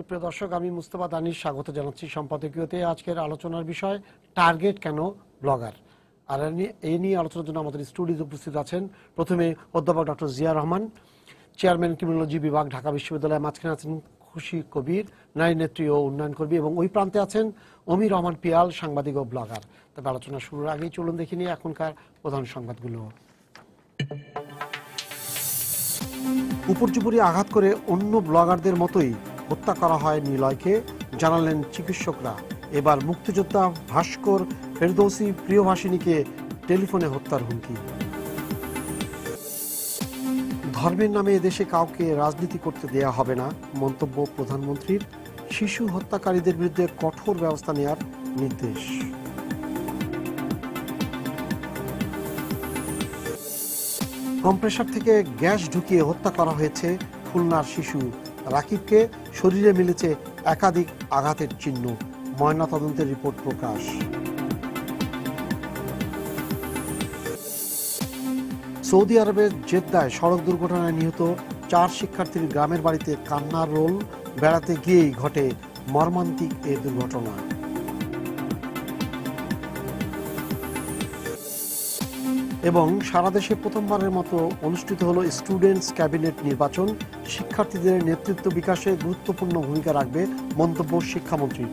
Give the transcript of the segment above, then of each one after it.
প্রিয় দর্শক, আমি মুস্তফা দানিশ স্বাগত জানাচ্ছি সম্পাদকীয়তে। আজকের আলোচনার বিষয় টার্গেট কেন ব্লগার। আর এই নিয়ে আলোচনার জন্য আমাদের স্টুডিওতে উপস্থিত আছেন প্রথমে অধ্যাপক doctor Zia Rahman, chairman criminology বিভাগ, ঢাকা বিশ্ববিদ্যালয়। মাঝখানে আছেন খুশি কবির, নারী নেত্রী ও উন্নয়ন কর্মী, এবং ওই প্রান্তে আছেন অমি রহমান পিয়াল, সাংবাদিক ও ব্লগার। তবে আলোচনা শুরুর আগেই চলুন দেখে নিয়ে এখনকার প্রধান সংবাদগুলো। উপর্যুপরি আঘাত করে অন্য ব্লগারদের মতোই হত্যা করা হয় নিলয়কে, জানালেন চিকিৎসকরা। এবার মুক্তিযোদ্ধা ভাস্কর ফেরদৌসি প্রিয়ভাষিনীকে টেলিফোনে হত্যার হুমকি। ধর্মের নামে এদেশে কাউকে রাজনীতি করতে দেয়া হবে না, মন্তব্য প্রধানমন্ত্রীর। শিশু হত্যাকারীদের বিরুদ্ধে কঠোর ব্যবস্থা নেওয়ার নির্দেশ। কম্প্রেসার থেকে গ্যাস ঢুকিয়ে হত্যা করা হয়েছে খুলনার শিশু রাকিবকে। শরীরে মিলেছে একাধিক আঘাতের চিহ্ন, ময়নাতদন্তের রিপোর্ট প্রকাশ। সৌদি আরবের জেদ্দায় সড়ক দুর্ঘটনায় নিহত 4 শিক্ষার্থীর গ্রামের বাড়িতে কান্নার রোল। বেড়াতে গিয়েই ঘটে মর্মান্তিক এ দুর্ঘটনা। এবং সারা দেশে প্রথমবারের মতো অনুষ্ঠিত হলো স্টুডেন্টস ক্যাবিনেট নির্বাচন। শিক্ষার্থীদের নেতৃত্ব বিকাশে গুরুত্বপূর্ণ ভূমিকা রাখবে, মন্তব্য শিক্ষামন্ত্রী।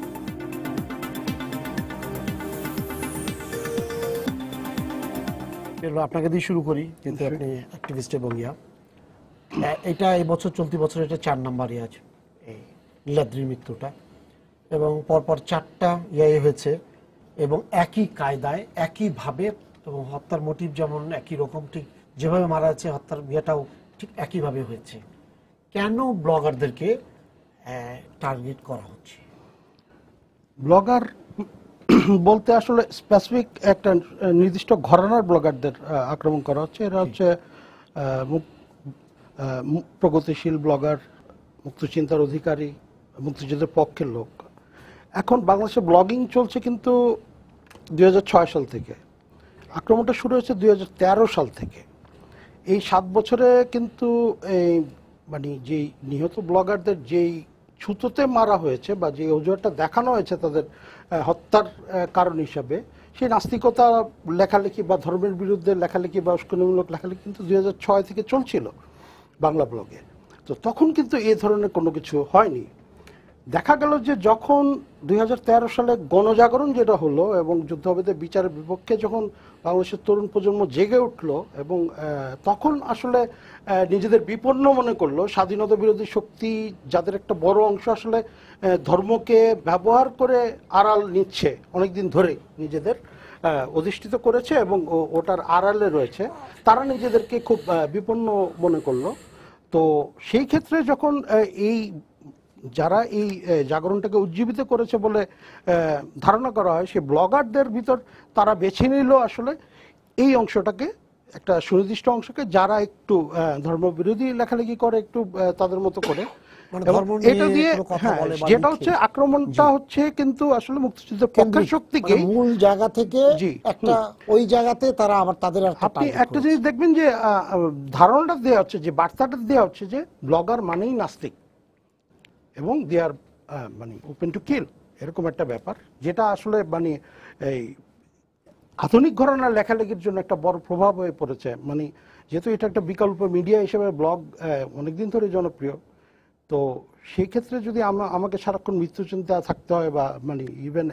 আপনাকে দিয়ে শুরু করি, কিন্তু আপনি অ্যাক্টিভিস্ট এবং এটা এই বছর চলতি বছর এটা 4 নম্বর আজ এই নীলাদ্রির মৃত্যুটা, এবং পরপর 4টা হয়েছে এবং একই কায়দায় একইভাবে, এবং হত্যার মোটিভ যেমন একই রকম, ঠিক যেভাবে মারা যাচ্ছে হত্যার ইয়েটাও ঠিক একইভাবে হয়েছে। কেন ব্লগারদেরকে টার্গেট করা হচ্ছে? ব্লগার বলতে আসলে স্পেসিফিক একটা নির্দিষ্ট ঘরানার ব্লগারদের আক্রমণ করা হচ্ছে। এরা হচ্ছে প্রগতিশীল ব্লগার, মুক্তচিন্তার অধিকারী, মুক্তিযুদ্ধের পক্ষের লোক। এখন বাংলাদেশে ব্লগিং চলছে কিন্তু 2006 সাল থেকে। আক্রমণটা শুরু হয়েছে 2013 সাল থেকে। এই 7 বছরে কিন্তু এই মানে যেই নিহত ব্লগারদের যেই ছুতোতে মারা হয়েছে বা যে অজুহাতটা দেখানো হয়েছে তাদের হত্যার কারণ হিসাবে, সেই নাস্তিকতা লেখালেখি বা ধর্মের বিরুদ্ধে লেখালেখি বা উস্কানিমূলক লেখালেখি কিন্তু 2006 থেকে চলছিল বাংলা ব্লগে। তো তখন কিন্তু এই ধরনের কোনো কিছু হয়নি। দেখা গেল যে যখন 2013 সালে গণজাগরণ যেটা হলো এবং যুদ্ধাপরাধীদের বিচারের বিপক্ষে যখন বাংলাদেশের তরুণ প্রজন্ম জেগে উঠলো, এবং তখন আসলে নিজেদের বিপন্ন মনে করলো স্বাধীনতা বিরোধী শক্তি, যাদের একটা বড় অংশ আসলে ধর্মকে ব্যবহার করে আড়াল নিচ্ছে অনেকদিন ধরে, নিজেদের অধিষ্ঠিত করেছে এবং ওটার আড়ালে রয়েছে, তারা নিজেদেরকে খুব বিপন্ন মনে করলো। তো সেই ক্ষেত্রে যখন এই যারা এই জাগরণটাকে উজ্জীবিত করেছে বলে ধারণা করা হয়, সেই ব্লগারদের ভিতর তারা বেছে নিল আসলে এই অংশটাকে, একটা সুনির্দিষ্ট অংশকে, যারা একটু ধর্মবিরোধী লেখালেখি করে, একটু তাদের মতো করে। এটা দিয়ে যেটা হচ্ছে আক্রমণটা হচ্ছে কিন্তু আসলে মুক্তিযুদ্ধের পক্ষের শক্তিকে মূল জায়গা থেকে একটা ওই জায়গাতে তারা আবার তাদের আপনি একটা জিনিস দেখবেন যে ধারণাটা দেওয়া হচ্ছে, যে বার্তাটা দেওয়া হচ্ছে যে ব্লগার মানেই নাস্তিক এবং দে আর মানে ওপেন টু কিল, এরকম একটা ব্যাপার, যেটা আসলে মানে এই আধুনিক ঘরানার লেখালেখির জন্য একটা বড় প্রভাব হয়ে পড়েছে। মানে যেহেতু এটা একটা বিকল্প মিডিয়া হিসেবে ব্লগ অনেকদিন ধরে জনপ্রিয়, তো সেই ক্ষেত্রে যদি আমাকে সারাক্ষণ মৃত্যু চিন্তা থাকতে হয়, বা মানে ইভেন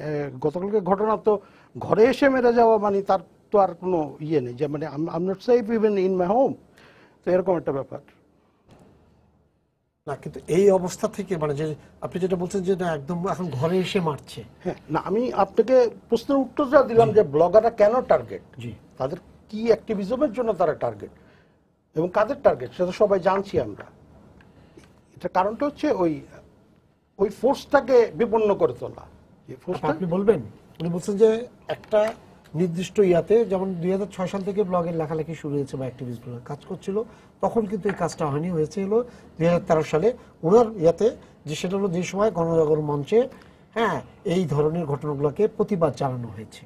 গতকালকে ঘটনা তো ঘরে এসে মেরে যাওয়া, মানে তার তো আর কোনো ইয়ে নেই, যে মানে I am not safe even in my home, তো এরকম একটা ব্যাপার না। কিন্তু এই অবস্থা থেকে মানে যে আপনি যেটা বলছেন যে না একদম এখন ঘরে এসে মারছে, হ্যাঁ না, আমি আপনাকে প্রশ্নের উত্তরটা দিলাম যে ব্লগাররা কেন টার্গেট, জি তাদের কি অ্যাক্টিভিজমের জন্য তারা টার্গেট, এবং কাদের টার্গেট সেটা সবাই জানছি আমরা। এটা কারণটা হচ্ছে ওই ফোর্সটাকে বিপন্ন করে তোলা। আপনি বলবেন, উনি বলছেন যে একটা নির্দিষ্ট ইয়াতে, যেমন 2006 সাল থেকে ব্লগের লেখালেখি শুরু হয়েছে বা অ্যাক্টিভিস্ট কাজ করছিল, তখন কিন্তু এই কাজটা হয়নি, হয়েছে হলো 2013 সালে ওনার ইয়াতে, যে সেটা হলো যে সময় গণজাগরণ মঞ্চে এই ধরনের ঘটনাগুলোকে প্রতিবাদ জানানো হয়েছে,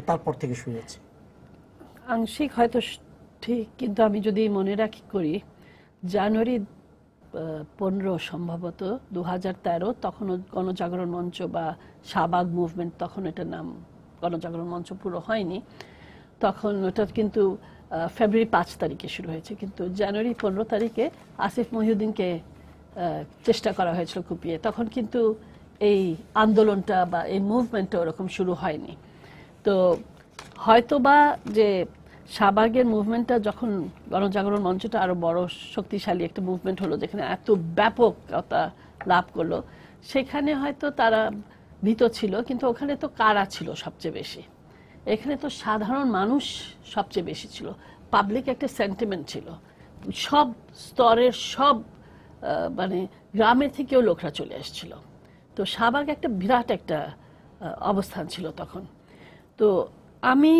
তারপর থেকে শুরু হয়েছে। আংশিক হয়তো ঠিক, কিন্তু আমি যদি মনে রাখি করি, জানুয়ারি 2015 সম্ভবত 2013 তখন গণজাগরণ মঞ্চ বা শাহবাগ মুভমেন্ট, তখন এটার নাম গণজাগরণ মঞ্চ পুরো হয়নি, তখন ওটা কিন্তু ফেব্রুয়ারি 5 তারিখে শুরু হয়েছে, কিন্তু জানুয়ারি 15 তারিখে আসিফ মহিউদ্দিনকে চেষ্টা করা হয়েছিল কুপিয়ে। তখন কিন্তু এই আন্দোলনটা বা এই মুভমেন্টটা ওরকম শুরু হয়নি। তো হয়তোবা যে শাহবাগের মুভমেন্টটা যখন গণজাগরণ মঞ্চটা আরো বড় শক্তিশালী একটা মুভমেন্ট হলো, যেখানে এত ব্যাপকতা লাভ করলো, সেখানে হয়তো তারা ভীত ছিল, কিন্তু ওখানে তো কারা ছিল সবচেয়ে বেশি? এখানে তো সাধারণ মানুষ সবচেয়ে বেশি ছিল, পাবলিক একটা সেন্টিমেন্ট ছিল, সব স্তরের সব মানে গ্রামের থেকেও লোকরা চলে আসছিল। তো শাহবাগ একটা বিরাট একটা অবস্থান ছিল তখন। তো আমি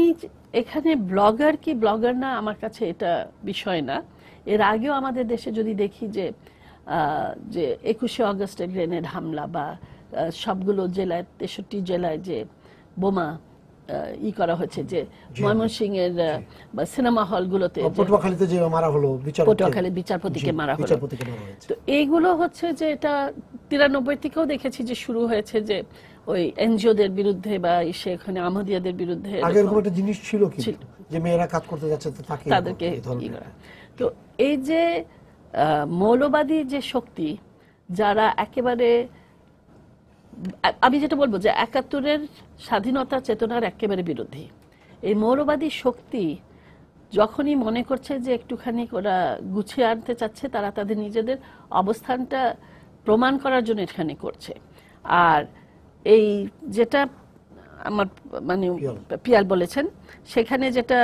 এখানে ব্লগার কি ব্লগার না, আমার কাছে এটা বিষয় না। এর আগেও আমাদের দেশে যদি দেখি যে 21শে অগস্টের গ্রেনেড হামলা বা সবগুলো জেলায় 63 জেলায় যে বোমা করা হয়েছে, যে ময়মনসিংহের বা সিনেমা হলগুলোতে, পটুয়াখালীতে যে মারা হলো, পটুয়াখালী বিচারপতিকে মারা হলো, তো এইগুলো হচ্ছে যে এটা 93 থেকেও দেখেছি যে শুরু হয়েছে, যে ওই এনজিওদের বিরুদ্ধে বা সেখানে আহমদিয়াদের বিরুদ্ধে। আগে এরকম একটা জিনিস ছিল কি, যে মেয়েরা কাজ করতে যাচ্ছে তো তাদেরকে তো এই যে মৌলবাদী যে শক্তি, যারা একেবারে, আমি যেটা বলবো যে 71-এর স্বাধীনতা চেতনার একেবারে বিরোধী, এই মৌলবাদী শক্তি যখনই মনে করছে যে একটুখানি ওরা গুছিয়ে আনতে চাচ্ছে, তারা তাদের নিজেদের অবস্থানটা প্রমাণ করার জন্য এখানে করছে। আর এই যেটা আমার মানে পিয়াল বলেছেন, সেখানে যেটা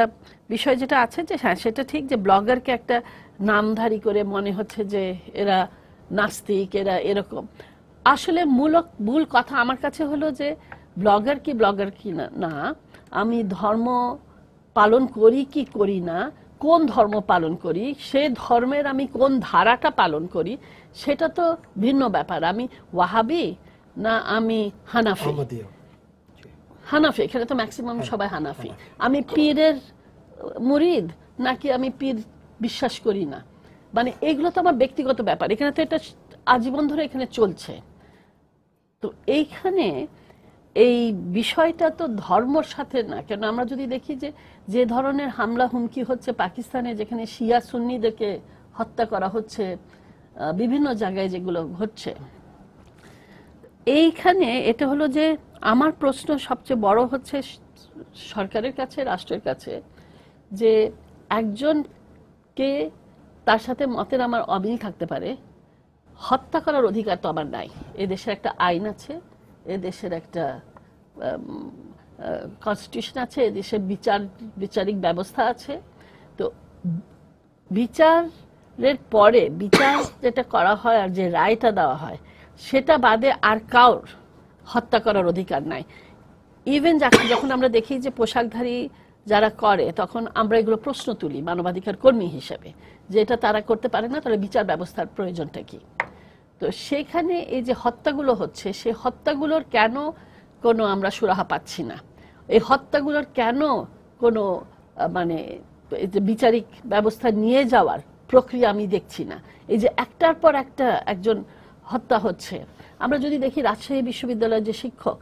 বিষয় যেটা আছে যে হ্যাঁ সেটা ঠিক, যে ব্লগারকে একটা নামধারী করে মনে হচ্ছে যে এরা নাস্তিক, এরা এরকম। আসলে মূল কথা আমার কাছে হলো যে ব্লগার কি না, আমি ধর্ম পালন করি কি করি না, কোন ধর্ম পালন করি, সে ধর্মের আমি কোন ধারাটা পালন করি, সেটা তো ভিন্ন ব্যাপার। আমি ওয়াহাবি না আমি হানাফি, এখানে তো ম্যাক্সিমাম সবাই হানাফি। আমি পীরের মুরিদ নাকি আমি পীর বিশ্বাস করি না, মানে এগুলো তো আমার ব্যক্তিগত ব্যাপার। এখানে তো এটা আজীবন ধরে এখানে চলছে। তো এইখানে এই বিষয়টা তো ধর্মর সাথে না, কেন আমরা যদি দেখি যে ধরনের হামলা হুমকি হচ্ছে পাকিস্তানে, যেখানে শিয়া সুন্নিদেরকে হত্যা করা হচ্ছে, বিভিন্ন জায়গায় যেগুলো হচ্ছে, এইখানে এটা হলো যে আমার প্রশ্ন সবচেয়ে বড় হচ্ছে সরকারের কাছে, রাষ্ট্রের কাছে, যে একজনকে তার সাথে মতের আমার অমিল থাকতে পারে, হত্যা করার অধিকার তো আমার নাই। এ দেশের একটা আইন আছে, এ দেশের একটা কনস্টিটিউশন আছে, এ দেশের বিচারিক ব্যবস্থা আছে। তো বিচারের পরে বিচার যেটা করা হয় আর যে রায়টা দেওয়া হয়, সেটা বাদে আর কাউর হত্যা করার অধিকার নাই। ইভেন যখন আমরা দেখি যে পোশাকধারী যারা করে, তখন আমরা এগুলো প্রশ্ন তুলি মানবাধিকার কর্মী হিসেবে, যে এটা তারা করতে পারে না, তাহলে বিচার ব্যবস্থার প্রয়োজনটা কি? তো সেখানে এই যে হত্যাগুলো হচ্ছে, সেই হত্যাগুলোর কেন কোনো আমরা সুরাহা পাচ্ছি না? এই হত্যাগুলোর কেন কোনো মানে বিচারিক ব্যবস্থা নিয়ে যাওয়ার প্রক্রিয়া আমি দেখছি না? এই যে একটার পর একটা একজন হত্যা হচ্ছে। আমরা যদি দেখি রাজশাহী বিশ্ববিদ্যালয়ের যে শিক্ষক,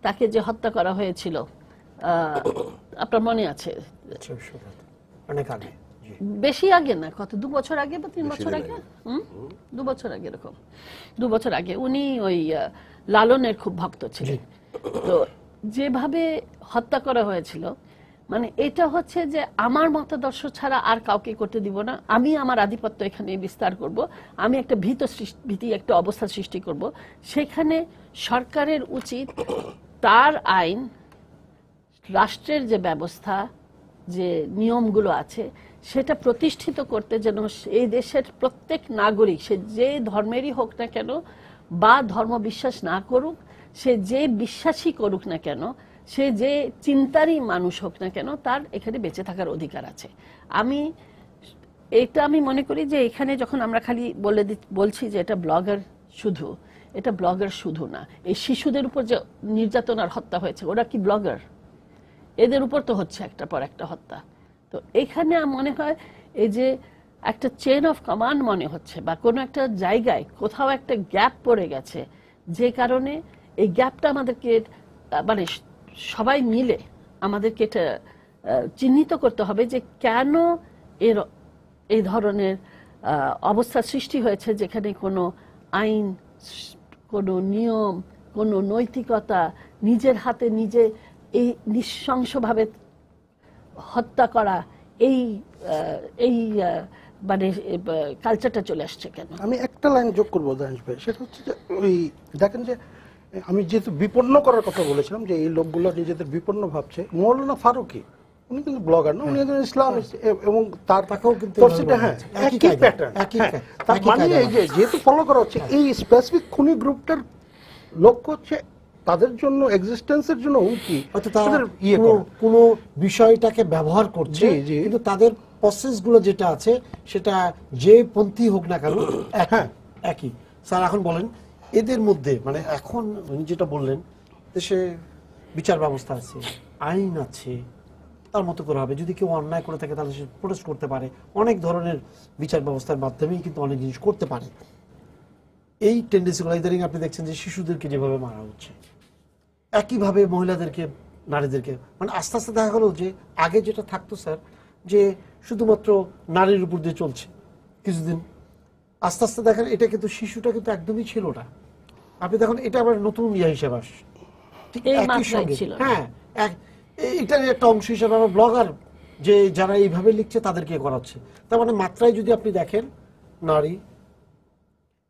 তাকে যে হত্যা করা হয়েছিল, আপনার মনে আছে? অনেক আগে, বেশি আগে না, কত 2 বছর আগে বা 3 বছর আগে, 2 বছর আগে, এরকম 2 বছর আগে। উনি ওই লালনের খুব ভক্ত ছিলেন। তো যেভাবে হত্যা করা হয়েছিল, মানে এটা হচ্ছে যে আমার মতাদর্শ ছাড়া আর কাউকে করতে দিব না, আমি আমার আধিপত্য এখানে বিস্তার করব, আমি একটা ভীতি একটা অবস্থা সৃষ্টি করব। সেখানে সরকারের উচিত তার আইন, রাষ্ট্রের যে ব্যবস্থা, যে নিয়মগুলো আছে, সেটা প্রতিষ্ঠিত করতে, যেন এই দেশের প্রত্যেক নাগরিক, সে যে ধর্মেরই হোক না কেন বা ধর্ম বিশ্বাস না করুক, সে যে বিশ্বাসী করুক না কেন, সে যে চিন্তারই মানুষ হোক না কেন, তার এখানে বেঁচে থাকার অধিকার আছে। আমি মনে করি যে এখানে যখন আমরা খালি বলছি যে এটা ব্লগার শুধু, এটা ব্লগার শুধু না, এই শিশুদের উপর যে নির্যাতন আর হত্যা হয়েছে, ওরা কি ব্লগার? এদের উপর তো হচ্ছে একটার পর একটা হত্যা। তো এখানে মনে হয় এই যে একটা চেন অফ কমান্ড মনে হচ্ছে, বা কোনো একটা জায়গায় কোথাও একটা গ্যাপ পড়ে গেছে, যে কারণে এই গ্যাপটা আমাদেরকে মানে সবাই মিলে আমাদেরকে এটা চিহ্নিত করতে হবে যে কেন এই ধরনের অবস্থা সৃষ্টি হয়েছে, যেখানে কোনো আইন, কোনো নিয়ম, কোনো নৈতিকতা, নিজের হাতে নিজে এই নৃশংসভাবে হত্যা করা, এই এই মানে কালচারটা চলে আসছে কেন? আমি একটা লাইন যোগ করবো দানিশ ভাই, সেটা হচ্ছে যে ওই দেখেন যে আমি যেহেতু বিপন্ন করার কথা বলেছিলাম যে এই লোকগুলো নিজেদের বিপন্ন ভাবছে, মৌলানা ফারুকী উনি কিন্তু ব্লগার না, উনি একজন ইসলাম এবং তাকেও কিন্তু হ্যাঁ একই প্যাটার্ন, তার মানে এই যে যেহেতু ফলো করা হচ্ছে এই স্পেসিফিক খুনি গ্রুপটার লক্ষ্য হচ্ছে তাদের জন্য এক্সিস্টেন্সের জন্য হুমকি, কোনো বিষয়টাকে ব্যবহার করছে, কিন্তু তাদের প্রসেস গুলো যেটা আছে সেটা যে পন্থী হোক না কেন একই। স্যার এখন বলেন এদের মধ্যে মানে এখন যেটা বললেন দেশে বিচার ব্যবস্থা আছে, আইন আছে, তার মতো করে হবে। যদি কেউ অন্যায় করে থাকে তাহলে সে প্রোটেস্ট করতে পারে, অনেক ধরনের বিচার ব্যবস্থার মাধ্যমেই কিন্তু অনেক জিনিস করতে পারে। এই টেন্ডেন্সিগুলো ইদারিং আপনি দেখছেন যে শিশুদেরকে যেভাবে মারা হচ্ছে, একইভাবে মহিলাদেরকে, নারীদেরকে, মানে আস্তে আস্তে দেখা গেল যে আগে যেটা থাকতো স্যার যে শুধুমাত্র নারীর উপর দিয়ে চলছে কিছুদিন, আস্তে আস্তে দেখেন এটা কিন্তু শিশুটা কিন্তু একদমই ছিল না। আপনি দেখুন এটা আবার নতুন ইয়া হিসেবে আসছে, ঠিক একই সঙ্গে হ্যাঁ এটার একটা অংশ হিসেবে আমার ব্লগার যে যারা এইভাবে লিখছে তাদেরকে করাচ্ছে। তার মানে মাত্রায় যদি আপনি দেখেন নারী,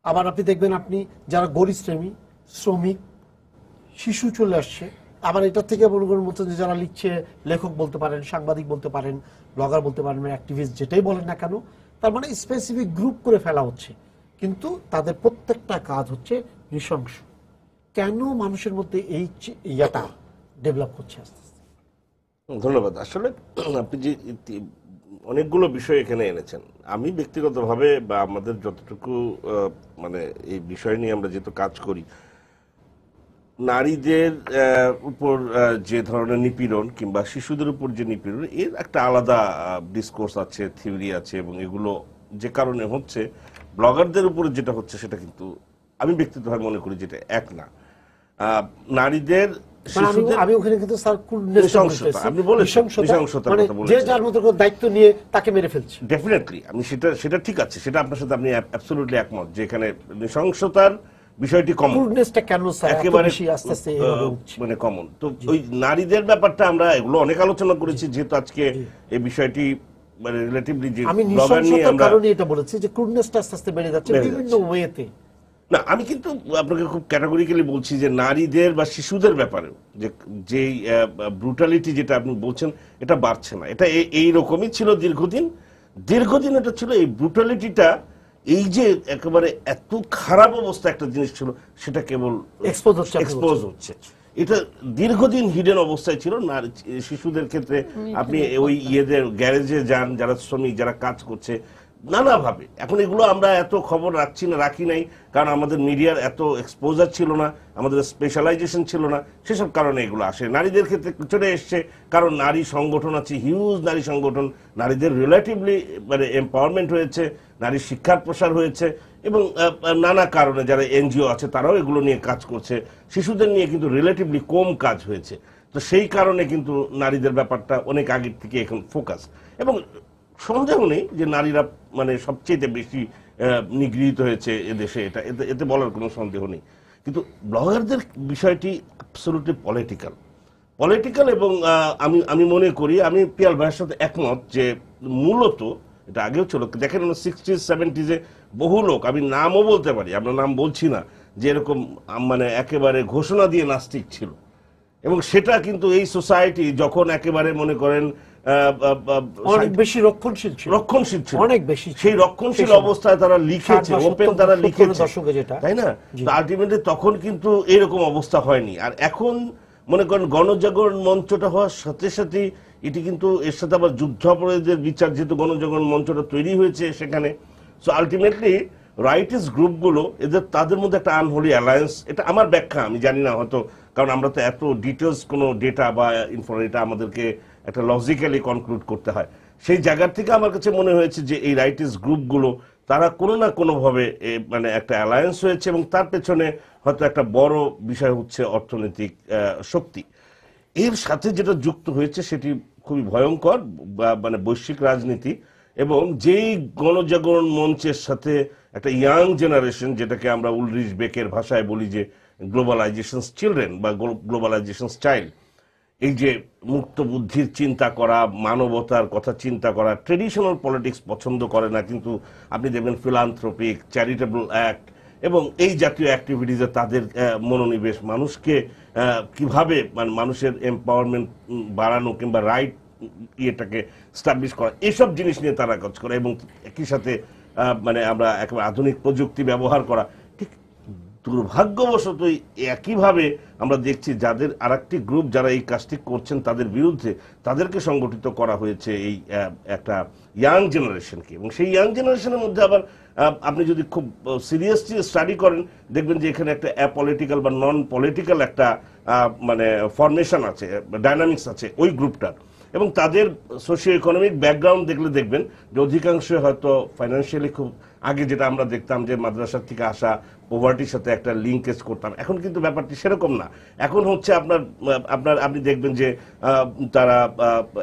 আবার আপনি দেখবেন আপনি যারা গরিব শ্রমিক শিশু চলে আসছে, আবার এটার থেকে মনে করার মতো যে যারা লিখছে, লেখক বলতে পারেন, সাংবাদিক বলতে পারেন, ব্লগার বলতে পারেন, অ্যাক্টিভিস্ট যেটাই বলেন না কেন, তার মানে স্পেসিফিক গ্রুপ করে ফেলা হচ্ছে, কিন্তু তাদের প্রত্যেকটা কাজ হচ্ছে নৃশংস। কেন মানুষের মধ্যে এই ইয়াটা ডেভেলপ করছে আস্তে আস্তে? ধন্যবাদ। আসলে আপনি যে অনেকগুলো বিষয় এখানে এনেছেন, আমি ব্যক্তিগতভাবে বা আমাদের যতটুকু মানে এই বিষয় নিয়ে আমরা যেহেতু কাজ করি, নারীদের উপর যে ধরনের নিপীড়ন কিংবা শিশুদের উপর যে নিপীড়ন, এর একটা আলাদা ডিসকোর্স আছে, থিওরি আছে, এবং এগুলো যে কারণে হচ্ছে ব্লগারদের উপরে যেটা হচ্ছে সেটা কিন্তু আমি ব্যক্তিগতভাবে মনে করি যেটা এক না। নারীদের আমি ওখানে কিন্তু স্যার আপনি বলেছেন নৃশংসতার কথা বলেছেন, যে যার মতো করে দায়িত্ব নিয়ে তাকে মেরে ফেলছে। ডেফিনেটলি আমি সেটা ঠিক আছে, সেটা আপনার সাথে আমি অ্যাবসলিউটলি একমত যে এখানে নৃশংসতার বিষয়টি কমন, একেবারে মানে কমন। তো ওই নারীদের ব্যাপারটা আমরা এগুলো অনেক আলোচনা করেছি, যেহেতু আজকে এই বিষয়টি মানে রিলেটিভলি যে আমি নৃশংসতার কারণে এটা বলেছি যে ক্রুডনেসটা আস্তে আস্তে বেড়ে যাচ্ছে বিভিন্ন ওয়েতে। না, আমি কিন্তু আপনাকে খুব ক্যাটাগরিক্যালি বলছি যে নারীদের বা শিশুদের ব্যাপারেও যে ব্রুটালিটি যেটা আপনি বলছেন এটা বাড়ছে না, এটা এই রকমই ছিল দীর্ঘদিন এটা ছিল। এই ব্রুটালিটিটা, এই যে একেবারে এত খারাপ অবস্থা একটা জিনিস ছিল, সেটা কেবল এক্সপোজ হচ্ছে। এটা দীর্ঘদিন হিডেন অবস্থায় ছিল। শিশুদের ক্ষেত্রে আপনি ওই ইয়েদের গ্যারেজে যান, যারা শ্রমিক, যারা কাজ করছে নানাভাবে, এখন এগুলো আমরা এত খবর রাখি নাই, কারণ আমাদের মিডিয়ার এত এক্সপোজার ছিল না, আমাদের স্পেশালাইজেশন ছিল না, সেসব কারণে এগুলো আসে। নারীদের ক্ষেত্রে চলে এসছে কারণ নারী সংগঠন আছে, হিউজ নারী সংগঠন, নারীদের রিলেটিভলি মানে এম্পাওয়ারমেন্ট হয়েছে, নারী শিক্ষার প্রসার হয়েছে, এবং নানা কারণে যারা এনজিও আছে তারাও এগুলো নিয়ে কাজ করছে। শিশুদের নিয়ে কিন্তু রিলেটিভলি কম কাজ হয়েছে। তো সেই কারণে কিন্তু নারীদের ব্যাপারটা অনেক আগের থেকে এখন ফোকাস, এবং সন্দেহ নেই যে নারীরা মানে সবচেয়ে বেশি নিগৃহীত হয়েছে এদেশে, এতে বলার কোনো সন্দেহ নেই। কিন্তু ব্লগারদের বিষয়টি অ্যাবসলিউটলি পলিটিক্যাল, এবং আমি মনে করি, আমি পিয়াল ভাইয়ের সাথে একমত যে মূলত এটা আগেও ছিল। দেখেন 60s 70s বহু লোক, আমি নামও বলতে পারি, আমরা নাম বলছি না, যে এরকম মানে একেবারে ঘোষণা দিয়ে নাস্তিক ছিল, এবং সেটা কিন্তু এই সোসাইটি যখন একেবারে মনে করেন অনেক বেশি রক্ষণশীল ছিল, অনেক বেশি, সেই রক্ষণশীল অবস্থায় তারা লিখেছে, ওপেন তারা লিখেছে, তাই না? তো আলটিমেটলি তখন কিন্তু এরকম অবস্থা হয়নি। আর এখন মনে করেন গণজাগরণ মঞ্চটা হওয়ার সাথে সাথে এটি কিন্তু এর সাথে আবার যুদ্ধাপরাধীদের বিচার, যেহেতু গণজাগরণ মঞ্চটা তৈরি হয়েছে সেখানে, সো আলটিমেটলি রাইটিস্ট গ্রুপগুলো তাদের মধ্যে একটা আনহোলি অ্যালায়েন্স, এটা আমার ব্যাখ্যা, আমি জানি না হয়তো, কারণ আমরা তো এত ডিটেলস কোনো ডেটা বা ইনফরমেশন আমাদেরকে একটা লজিক্যালি কনক্লুড করতে হয়। সেই জায়গা থেকে আমার কাছে মনে হয়েছে যে এই রাইটিস্ট গ্রুপগুলো তারা কোনো না কোনোভাবে মানে একটা অ্যালায়েন্স হয়েছে এবং তার পেছনে হয়তো একটা বড় বিষয় হচ্ছে অর্থনৈতিক শক্তি। এর সাথে যেটা যুক্ত হয়েছে সেটি খুবই ভয়ঙ্কর, মানে বৈশ্বিক রাজনীতি এবং যেই গণজাগরণ মঞ্চের সাথে একটা ইয়াং জেনারেশন, যেটাকে আমরা উলরিচ বেকের ভাষায় বলি যে গ্লোবালাইজেশন চিলড্রেন বা গ্লোবালাইজেশন চাইল্ড, এই যে মুক্ত বুদ্ধির চিন্তা করা, মানবতার কথা চিন্তা করা, ট্রেডিশনাল পলিটিক্স পছন্দ করে না, কিন্তু আপনি দেখবেন ফিলান্থ্রপিক, চ্যারিটেবল অ্যাক্ট এবং এই জাতীয় অ্যাক্টিভিটিসে তাদের মনোনিবেশ, মানুষকে কিভাবে মানে মানুষের এম্পাওয়ারমেন্ট বাড়ানো কিংবা রাইট ইয়েটাকে স্টাবলিশ করা, এসব জিনিস নিয়ে তারা কাজ করে এবং একই সাথে মানে আমরা একেবারে আধুনিক প্রযুক্তি ব্যবহার করা। ঠিক দুর্ভাগ্যবশত একইভাবে আমরা দেখছি যাদের আরেকটি গ্রুপ যারা এই কাজটি করছেন তাদের বিরুদ্ধে তাদেরকে সংগঠিত করা হয়েছে এই একটা ইয়াং জেনারেশনকে, এবং সেই ইয়াং জেনারেশনের মধ্যে আবার আপনি যদি খুব সিরিয়াসলি স্টাডি করেন দেখবেন যে এখানে একটা অ্যাপলিটিক্যাল বা নন পলিটিক্যাল একটা মানে ফরমেশন আছে, ডাইনামিক্স আছে ওই গ্রুপটার, এবং তাদের সোশিও ইকোনমিক ব্যাকগ্রাউন্ড দেখলে দেখবেন যে অধিকাংশ হয়তো ফাইন্যান্সিয়ালি খুব, আগে যেটা আমরা দেখতাম যে মাদ্রাসা থেকে আসা পভার্টির সাথে একটা লিঙ্কেজ করতাম, এখন কিন্তু ব্যাপারটি সেরকম না। এখন হচ্ছে আপনি দেখবেন যে তারা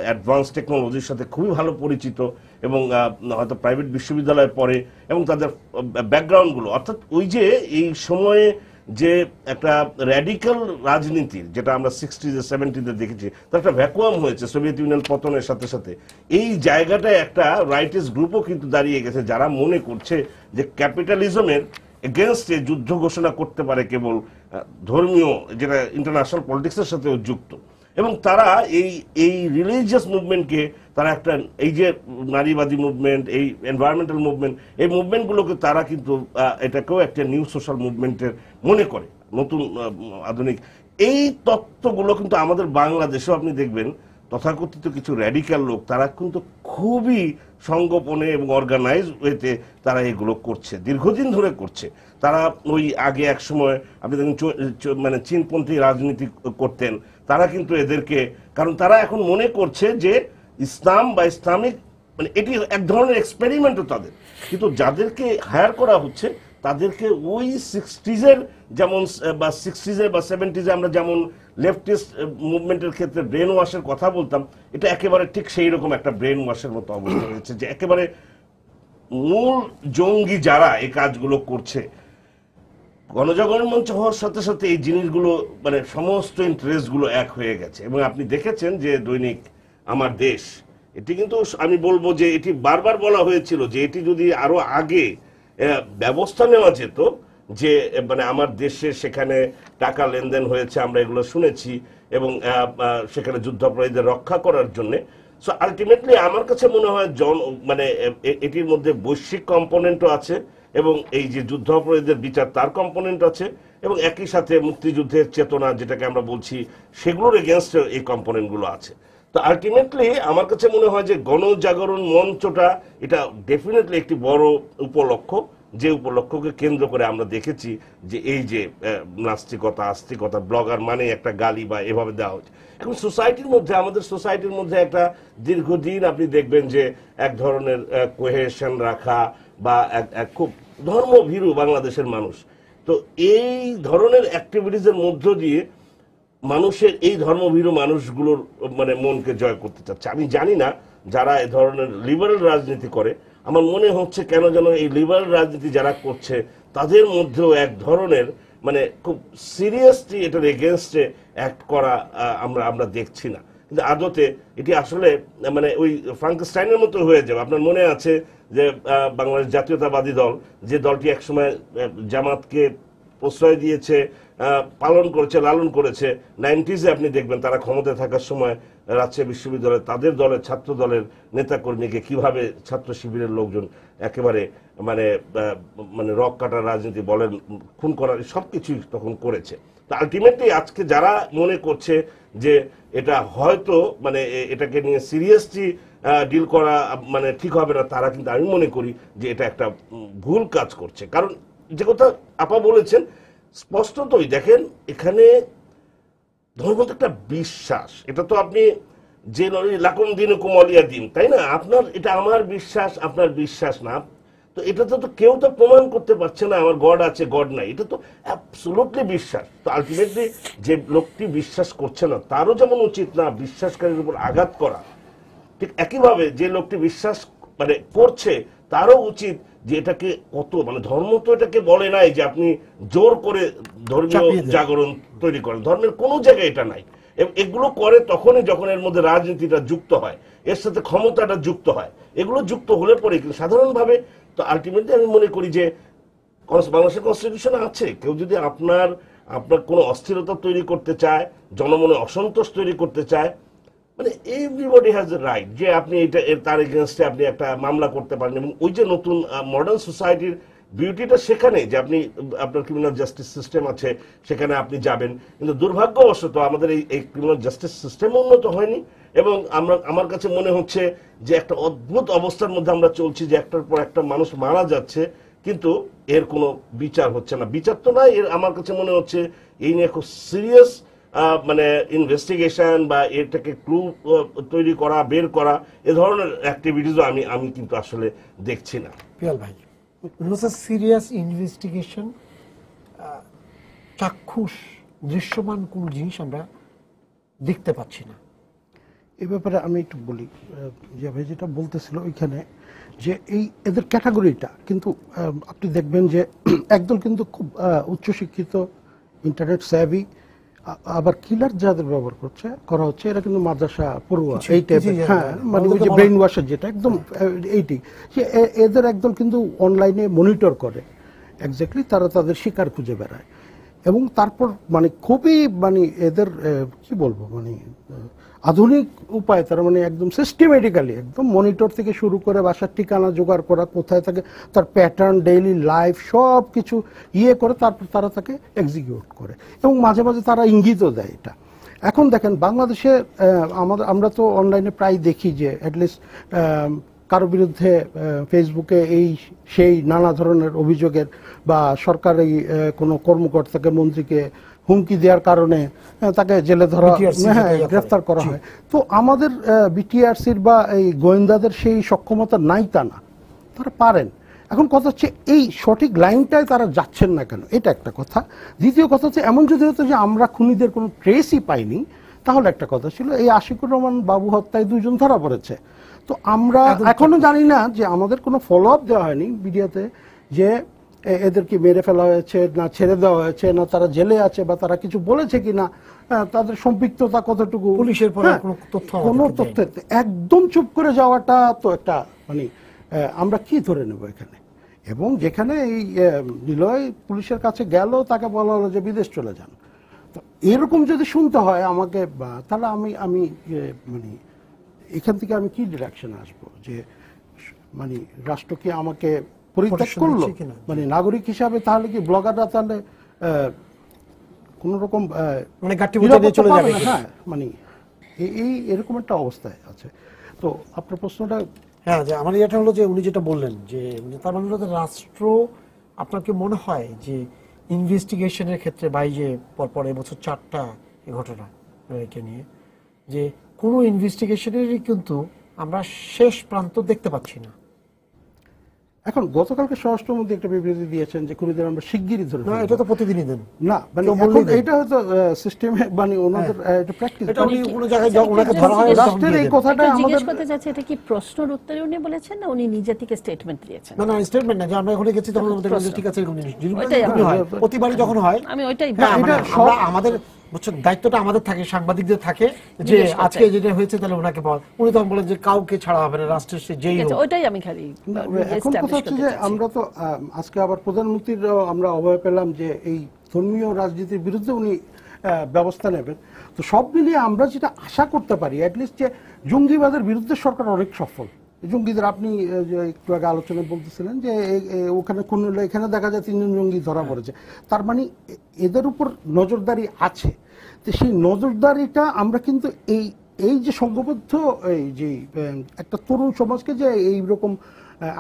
অ্যাডভান্স টেকনোলজির সাথে খুবই ভালো পরিচিত এবং হয়তো প্রাইভেট বিশ্ববিদ্যালয়ে পড়ে এবং তাদের ব্যাকগ্রাউন্ডগুলো, অর্থাৎ ওই যে এই সময়ে যে একটা র্যাডিক্যাল রাজনীতির যেটা আমরা 60s 70s দেখেছি তার একটা ভ্যাকুয়াম হয়েছে সোভিয়েত ইউনিয়ন পতনের সাথে সাথে, এই জায়গাটায় একটা রাইটিস্ট গ্রুপও কিন্তু দাঁড়িয়ে গেছে যারা মনে করছে যে ক্যাপিটালিজমের এগেনস্টে যুদ্ধ ঘোষণা করতে পারে কেবল ধর্মীয়, যেটা ইন্টারন্যাশনাল পলিটিক্সের সাথেও যুক্ত, এবং তারা এই রিলিজিয়াস মুভমেন্টকে তারা একটা, এই যে নারীবাদী মুভমেন্ট, এই এনভায়রনমেন্টাল মুভমেন্ট, এই মুভমেন্টগুলোকে তারা কিন্তু এটাকেও একটা নিউ সোশ্যাল মুভমেন্টের মনে করে, নতুন আধুনিক। এই তত্ত্বগুলো কিন্তু আমাদের বাংলাদেশেও আপনি দেখবেন তথাকথিত কিছু র্যাডিক্যাল লোক তারা কিন্তু খুবই সংগোপনে এবং অর্গানাইজ ওয়েতে তারা এগুলো করছে, দীর্ঘদিন ধরে করছে। তারা ওই আগে এক সময় আপনি দেখুন মানে চীনপন্থী রাজনীতি করতেন, তারা কিন্তু এদেরকে, কারণ তারা এখন মনে করছে যে ইসলাম বা ইসলামিক মানে এটি এক ধরনের এক্সপেরিমেন্টও তাদের, কিন্তু যাদেরকে হায়ার করা হচ্ছে তাদেরকে ওই 60s যেমন বা 60s বা 70s আমরা যেমন লেফটিস্ট মুভমেন্টের ক্ষেত্রে ব্রেন ওয়াশের কথা বলতাম, এটা একেবারে ঠিক সেই রকম একটা ব্রেন ওয়াশের মতো অবস্থা হয়েছে যে একেবারে মূল জঙ্গি যারা এই কাজগুলো করছে, গণজাগরণ মঞ্চ হওয়ার সাথে সাথে এই জিনিসগুলো মানে সমস্ত ইন্টারেস্টগুলো এক হয়ে গেছে। এবং আপনি দেখেছেন যে দৈনিক আমার দেশ, এটি কিন্তু আমি বলবো যে এটি বারবার বলা হয়েছিল যে এটি যদি আরো আগে ব্যবস্থা নেওয়া যেত, যে মানে আমার দেশে সেখানে টাকা লেনদেন হয়েছে আমরা এগুলো শুনেছি, এবং সেখানে যুদ্ধাপরাধীদের রক্ষা করার জন্য। সো আলটিমেটলি আমার কাছে মনে হয় মানে এটির মধ্যে বৈশ্বিক কম্পোনেন্টও আছে এবং এই যে যুদ্ধাপরাধীদের বিচার তার কম্পোনেন্ট আছে, এবং একই সাথে মুক্তিযুদ্ধের চেতনা যেটাকে আমরা বলছি সেগুলোর এগেনস্টে এই কম্পোনেন্টগুলো আছে। তো আলটিমেটলি আমার কাছে মনে হয় যে গণজাগরণ মঞ্চটা এটা ডেফিনেটলি একটি বড় উপলক্ষ, যে উপলক্ষকে কেন্দ্র করে আমরা দেখেছি যে এই যে নাস্তিকতা, আস্তিকতা, ব্লগার মানে একটা গালি বা এভাবে দেওয়া হচ্ছে। এখন সোসাইটির মধ্যে, আমাদের সোসাইটির মধ্যে একটা দীর্ঘদিন আপনি দেখবেন যে এক ধরনের কোহেশন রাখা বা এক খুব ধর্মভীরু বাংলাদেশের মানুষ, তো এই ধরনের অ্যাক্টিভিটিসের মধ্য দিয়ে মানুষের এই ধর্মভীরু মানুষগুলোর মানে মনকে জয় করতে চাচ্ছে। আমি জানি না যারা এ ধরনের লিবারেল রাজনীতি করে, আমার মনে হচ্ছে কেন যেন এই লিবারেল রাজনীতি যারা করছে তাদের মধ্যেও এক ধরনের মানে খুব সিরিয়াসলি এটার এগেনস্টে অ্যাক্ট করা আমরা দেখছি না, কিন্তু আদতে এটি আসলে মানে ওই ফ্রাঙ্কেনস্টাইনের মতো হয়ে যাবে। আপনার মনে আছে যে বাংলাদেশ জাতীয়তাবাদী দল, যে দলটি একসময় জামাতকে প্রশ্রয় দিয়েছে, পালন করেছে, লালন করেছে, 90s আপনি দেখবেন তারা ক্ষমতায় থাকার সময় রাজশাহী বিশ্ববিদ্যালয়ে তাদের দলের ছাত্র দলের নেতাকর্মীকে কিভাবে ছাত্র শিবিরের লোকজন একেবারে মানে মানে রক কাটার রাজনীতি বলেন, খুন করার সবকিছুই তখন করেছে। তো আলটিমেটলি আজকে যারা মনে করছে যে এটা হয়তো মানে এটাকে নিয়ে সিরিয়াসলি ডিল করা মানে ঠিক হবে না, তারা কিন্তু আমি মনে করি যে এটা একটা ভুল কাজ করছে। কারণ যে কথা আপা বলেছেন স্পষ্টতই দেখেন, এখানে ধর্ম তো একটা বিশ্বাস, এটা তো আপনি যে লাকুম দিনুকুম ওয়ালিয়া দিন, তাই না? আপনার এটা আমার বিশ্বাস, আপনার বিশ্বাস না, তো এটা তো কেউ তো প্রমাণ করতে পারছে না আমার গড আছে গড নাই, এটা তো অ্যাবসলিউটলি বিশ্বাস। তো আলটিমেটলি যে লোকটি বিশ্বাস করছে না তারও যেমন উচিত না বিশ্বাসকারীর উপর আঘাত করা, ঠিক একইভাবে যে লোকটি বিশ্বাস মানে করছে তারও উচিত যে এটাকে কত মানে ধর্ম তো এটাকে বলে নাই যে আপনি জোর করে ধর্মীয় জাগরণ তৈরি করেন, ধর্মের কোনো জায়গায় এটা নাই। এগুলো করে তখনই যখন এর মধ্যে রাজনীতিটা যুক্ত হয়, এর সাথে ক্ষমতাটা যুক্ত হয়, এগুলো যুক্ত হলে পরে কিন্তু সাধারণভাবে তো আলটিমেটলি আমি মনে করি যে বাংলাদেশের কনস্টিটিউশন আছে, কেউ যদি আপনার কোনো অস্থিরতা তৈরি করতে চায়, জনমনে অসন্তোষ তৈরি করতে চায়, মানে এভরিবডি হ্যাজ এ রাইট যে আপনি এটা তার এগেনস্টে আপনি একটা মামলা করতে পারেন। এবং ওই যে নতুন মডার্ন সোসাইটির বিউটিটা সেখানে যে আপনি আপনার ক্রিমিনাল জাস্টিস সিস্টেম আছে, সেখানে আপনি যাবেন। কিন্তু দুর্ভাগ্যবশত আমাদের এই ক্রিমিনাল জাস্টিস সিস্টেম উন্নত হয়নি এবং আমার কাছে মনে হচ্ছে যে একটা অদ্ভুত অবস্থার মধ্যে আমরা চলছি, যে একটার পর একটা মানুষ মারা যাচ্ছে কিন্তু এর কোনো বিচার হচ্ছে না। বিচার তো না, এর আমার কাছে মনে হচ্ছে এই নিয়ে খুব সিরিয়াস মানে ইনভেস্টিগেশন বা এটাকে ক্লু তৈরি করা, বের করা, এ ধরনের অ্যাক্টিভিটিসও আমি কিন্তু আসলে দেখছি না। পিয়াল ভাই, সিরিয়াস ইনভেস্টিগেশন, চাক্ষুষ দৃশ্যমান কোন জিনিস আমরা দেখতে পাচ্ছি না। এই ব্যাপারে আমি একটু বলি, যে ভাই যেটা বলতেছিল ওইখানে যে এদের ক্যাটাগরিটা কিন্তু আপনি দেখবেন যে একদল কিন্তু খুব উচ্চশিক্ষিত, ইন্টারনেট স্যাভি, আবার কিলার যাদের ব্যবহার করা হচ্ছে এরা কিন্তু মাদ্রাসা পড়ুয়া এই টাইপের, হ্যাঁ মানে ওই যে ব্রেইন ওয়াশের যেটা একদম এইটি, যে এদের একদল কিন্তু অনলাইনে মনিটর করে, এক্স্যাক্টলি তারা তাদের শিকার খুঁজে বেড়ায় এবং তারপর মানে খুবই মানে এদের কি বলবো মানে আধুনিক উপায়, তারা মানে একদম সিস্টেমেটিক্যালি একদম মনিটর থেকে শুরু করে বাসার ঠিকানা জোগাড় করা, কোথায় থাকে তার প্যাটার্ন, ডেইলি লাইফ সব কিছু করে তারপর তারা তাকে এক্সিকিউট করে এবং মাঝে মাঝে তারা ইঙ্গিতও দেয় এটা। এখন দেখেন বাংলাদেশে আমরা তো অনলাইনে প্রায় দেখি যে অ্যাটলিস্ট কারো বিরুদ্ধে ফেসবুকে সেই নানা ধরনের অভিযোগের বা সরকারি কোনো কর্মকর্তাকে, মন্ত্রীকে হুমকি দেওয়ার কারণে তাকে জেলে ধরা, গ্রেফতার করা হয়। তো আমাদের বিটিআরসির বা এই গোয়েন্দাদের সেই সক্ষমতা নাই তা না, তারা পারেন। এখন কথা হচ্ছে এই সঠিক লাইনটায় তারা যাচ্ছেন না কেন, এটা একটা কথা। দ্বিতীয় কথা হচ্ছে এমন যদি হতো যে আমরা খুনিদের কোনো ট্রেসই পাইনি তাহলে একটা কথা ছিল। এই আশিকুর রহমান বাবু হত্যায় 2 জন ধরা পড়েছে, তো আমরা এখনো জানি না যে আমাদের কোনো ফলো আপ দেওয়া হয়নি মিডিয়াতে যে এদেরকে মেরে ফেলা হয়েছে না ছেড়ে দেওয়া হয়েছে না তারা জেলে আছে বা তারা কিছু বলেছে কিনা, তাদের সম্পৃক্ততা কতটুকু, পুলিশের কোনো তথ্য। একদম চুপ করে যাওয়াটা তো একটা মানে আমরা কি ধরে নেব এখানে। এবং যেখানে এই নিলয় পুলিশের কাছে গেল তাকে বলা হলো যে বিদেশ চলে যান, তো এরকম যদি শুনতে হয় আমাকে তাহলে আমি মানে এখান থেকে আমি কি ডিরেকশনে আসবো, যে মানে রাষ্ট্র কি আমাকে পরিত্যাগ করলো মানে নাগরিক হিসাবে, তাহলে কি ব্লগাররা তাহলে কোন রকম মানে গাট্টিবুটি চলে যাবে? হ্যাঁ মানে এরকম একটা অবস্থায় আছে। তো আপনার প্রশ্নটা, হ্যাঁ, যে আমার এটা হলো যে উনি যেটা বললেন যে তার মানে রাষ্ট্র, আপনার কি মনে হয় যে ইনভেস্টিগেশনের ক্ষেত্রে বা যে পরপর এবছর 4টা ঘটনা একে নিয়ে যে কোনো ইনভেস্টিগেশনেরই কিন্তু আমরা শেষ প্রান্ত দেখতে পাচ্ছি না। এখন গতকালকে স্বরাষ্ট্রমন্ত্রী একটা বিবৃতি দিয়েছেন যে খুনিদের আমরা শিগগিরই ধরে ফেলবো। এটা তো প্রতিদিনই দেন না, মানে এটা হয়তো সিস্টেমে মানে ওনাদের এটা প্র্যাকটিস, এটা উনি কোন জায়গায় ওনাকে ধরা হয় রাষ্ট্রের এই কথাটা আমাদের জিজ্ঞেস করতে চাচ্ছি, এটা কি প্রশ্নের উত্তরে উনি বলেছেন না উনি নিজে থেকে স্টেটমেন্ট দিয়েছেন? না স্টেটমেন্ট না, যে আমরা ওখানে গেছি তখন আমাদের ঠিক আছে এরকম প্রতিবারই যখন হয় আমি ওইটাই আমাদের দায়িত্বটা আমাদের থাকে, সাংবাদিকদের থাকে যে আজকে যেটা হয়েছে তাহলে ওনাকে পাওয়া। উনি তখন বলেন যে কাউকে ছাড়া হবে না, রাষ্ট্রের সে যেই হোক। ওইটাই আমি খালি এখন কথা হচ্ছে যে আমরা তো আজকে আবার প্রধানমন্ত্রীর আমরা অভয় পেলাম যে এই ধর্মীয় রাজনীতির বিরুদ্ধে উনি ব্যবস্থা নেবেন। তো সব মিলিয়ে আমরা যেটা আশা করতে পারি অ্যাটলিস্ট যে জঙ্গিবাদের বিরুদ্ধে সরকার অনেক সফল। জঙ্গিদের আপনি একটু আগে আলোচনায় বলতেছিলেন যে ওখানে কোন এখানে দেখা যায় 3 জন জঙ্গি ধরা পড়েছে, তার মানে এদের উপর নজরদারি আছে। তো সেই নজরদারিটা আমরা কিন্তু এই যে সংঘবদ্ধ এই যে একটা তরুণ সমাজকে যে এইরকম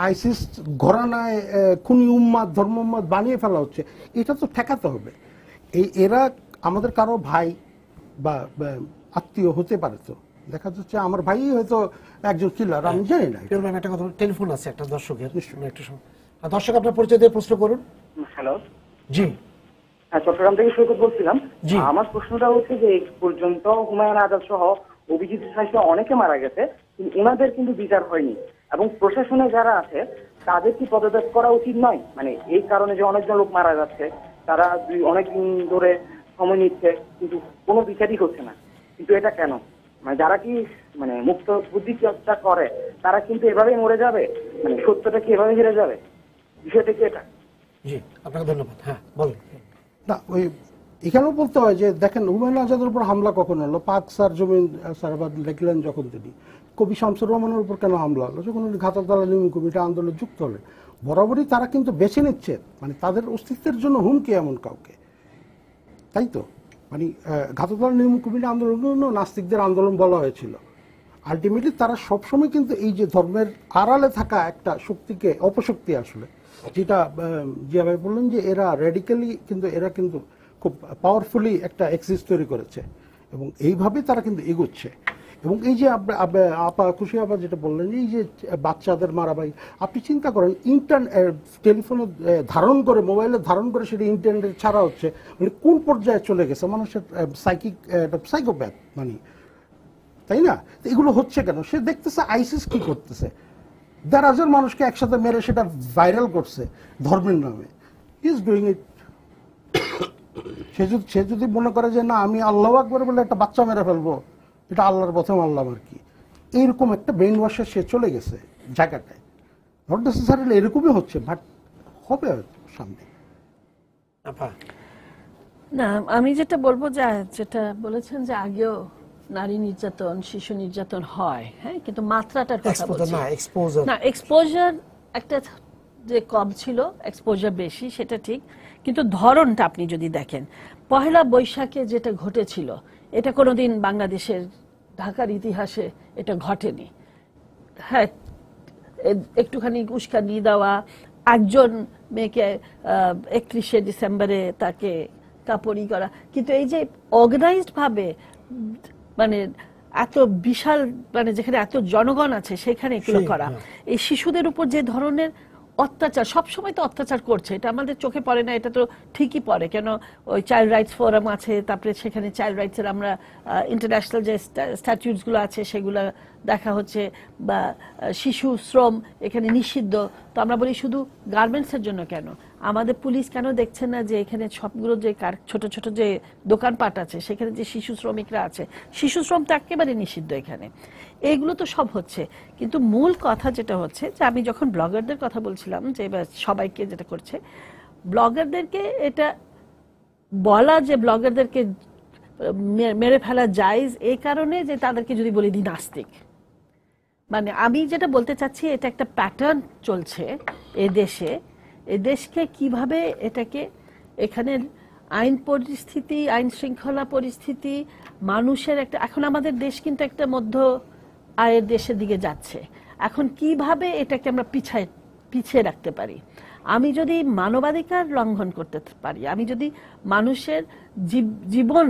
আইসিস ঘরানায় খুনি উম্মাদ ধর্ম উম্মাদ বানিয়ে ফেলা হচ্ছে, এটা তো ঠেকাতে হবে। এরা আমাদের কারো ভাই বা আত্মীয় হতে পারে, তো দেখা যাচ্ছে আমার ভাই হয়তো একজন কিলার, আমি জানি না। পিয়ন ম্যাম, একটা কথা, টেলিফোন আছে একটা দর্শকের, একটু দর্শক আপনার পরিচয় দিয়ে প্রশ্ন করুন। হ্যালো, জি, হ্যাঁ, চট্টগ্রাম থেকে সৈকত বলছিলাম। জি। আমার প্রশ্নটা হচ্ছে যে এই পর্যন্ত হুমায়ুন আজাদ সহ অভিজিৎ সাহিত্য অনেকে মারা গেছে, কিন্তু ওনাদের কিন্তু বিচার হয়নি, এবং প্রশাসনে যারা আছে তাদের কি পদত্যাগ করা উচিত নয়? মানে এই কারণে যে অনেকজন লোক মারা যাচ্ছে, তারা অনেকদিন ধরে সময় নিচ্ছে কিন্তু কোনো বিচারই হচ্ছে না, কিন্তু এটা কেন? মানে যারা কি মানে মুক্ত বুদ্ধি চর্চা করে তারা কিন্তু এভাবেই মরে যাবে, মানে সত্যটা কি এভাবে হেরে যাবে? বিষয়টা কি এটা? জি, আপনাকে ধন্যবাদ। হ্যাঁ, বলুন। না, ওই এখানেও বলতে হয় যে দেখেন হুমায়ুন আজাদের উপর হামলা কখন হলো? পাক স্যার জমিন সারাবাদ লিখলেন যখন, তিনি কবি শামসুর রহমানের উপর কেন হামলা হলো? যখন উনি ঘাতক দালাল নিয়ম কমিটি আন্দোলনে যুক্ত হলেন। বরাবরই তারা কিন্তু বেছে নিচ্ছে, মানে তাদের অস্তিত্বের জন্য হুমকি এমন কাউকে, তাই তো? মানে ঘাতক দালাল নিয়ম কমিটি আন্দোলন নাস্তিকদের আন্দোলন বলা হয়েছিল। আলটিমেটলি তারা সবসময় কিন্তু এই যে ধর্মের আড়ালে থাকা একটা শক্তিকে, অপশক্তি আসলে, যেটা জিয়া ভাই বললেন যে এরা রেডিক্যালি, কিন্তু এরা কিন্তু খুব পাওয়ারফুলি একটা এক্সিস তৈরি করেছে, এবং এইভাবে তারা কিন্তু এগোচ্ছে। এবং এই যে আপা খুশি আপা যেটা বললেন, এই যে বাচ্চাদের মারামারি, আপনি চিন্তা করেন টেলিফোনে ধারণ করে, মোবাইলে ধারণ করে সেটা ইন্টারনেটে ছাড়া হচ্ছে, মানে কোন পর্যায়ে চলে গেছে মানুষের সাইকোপ্যাথ, মানে, তাই না? এগুলো হচ্ছে কেন? সে দেখতেছে আইসিস কি করতেছে, ১,৫০০ মানুষকে একসাথে মেরে সেটা ভাইরাল করছে ধর্মের নামে। Is doing it. সে যদি মনে করে যে না, আমি আল্লাহ আকবার বলে একটা বাচ্চা মেরে ফেলবো, এটা আল্লাহর পথে মারলাম আর কি, এইরকম একটা ব্রেইন ওয়াশে সে চলে গেছে জায়গাটায়। নট নেসেসারিলি এরকমই হচ্ছে, বাট হবে সামনে। আপা, না, আমি যেটা বলবো, যে যেটা বলেছেন যে আগেও নারী নির্যাতন, শিশু নির্যাতন হয়, হ্যাঁ, কিন্তু মাত্রাটার কথা বলছি না। এক্সপোজার একটা যে কম ছিল, এক্সপোজার বেশি, সেটা ঠিক, কিন্তু ধরনটা আপনি যদি দেখেন, পহেলা বৈশাখে যেটা ঘটেছিল, এটা কোনোদিন বাংলাদেশের, ঢাকার ইতিহাসে এটা ঘটেনি। হ্যাঁ, একটুখানি উস্কানি দেওয়া, একজন মেয়েকে 31শে ডিসেম্বরে তাকে কাপড়ি করা, কিন্তু এই যে অর্গানাইজড ভাবে, মানে এত বিশাল, মানে যেখানে এত জনগণ আছে সেখানে এগুলো করা, এই শিশুদের উপর যে ধরনের অত্যাচার, সবসময় তো অত্যাচার করছে, এটা আমাদের চোখে পড়ে না, এটা তো ঠিকই পড়ে। কেন, ওই চাইল্ড রাইটস ফোরাম আছে, তারপরে সেখানে চাইল্ড রাইটসের আমরা ইন্টারন্যাশনাল যে স্ট্যাটিউটসগুলো আছে সেগুলো দেখা হচ্ছে, বা শিশু শ্রম এখানে নিষিদ্ধ। তো আমরা বলি শুধু গার্মেন্টসের জন্য কেন, আমাদের পুলিশ কেন দেখছেন না যে এখানে সবগুলো যে ছোট ছোট যে দোকানপাট আছে সেখানে যে শিশু শ্রমিকরা আছে, শিশু শ্রম তো একেবারে নিষিদ্ধ এখানে। এইগুলো তো সব হচ্ছে, কিন্তু মূল কথা যেটা হচ্ছে যে আমি যখন ব্লগারদের কথা বলছিলাম, যে সবাইকে যেটা করছে, ব্লগারদেরকে এটা বলা যে ব্লগারদেরকে মেরে ফেলা জায়েজ, এই কারণে যে তাদেরকে যদি বলি দিই নাস্তিক, মানে আমি যেটা বলতে চাচ্ছি, এটা একটা প্যাটার্ন চলছে এ দেশে। এ দেশকে কিভাবে এটাকে, এখানের আইন পরিস্থিতি, আইন শৃঙ্খলা পরিস্থিতি, মানুষের একটা, এখন আমাদের দেশ কিন্তু একটা মধ্য আয়ের দেশের দিকে যাচ্ছে, এখন কিভাবে এটাকে আমরা পিছিয়ে রাখতে পারি। আমি যদি মানবাধিকার লঙ্ঘন করতে পারি, আমি যদি মানুষের জীবন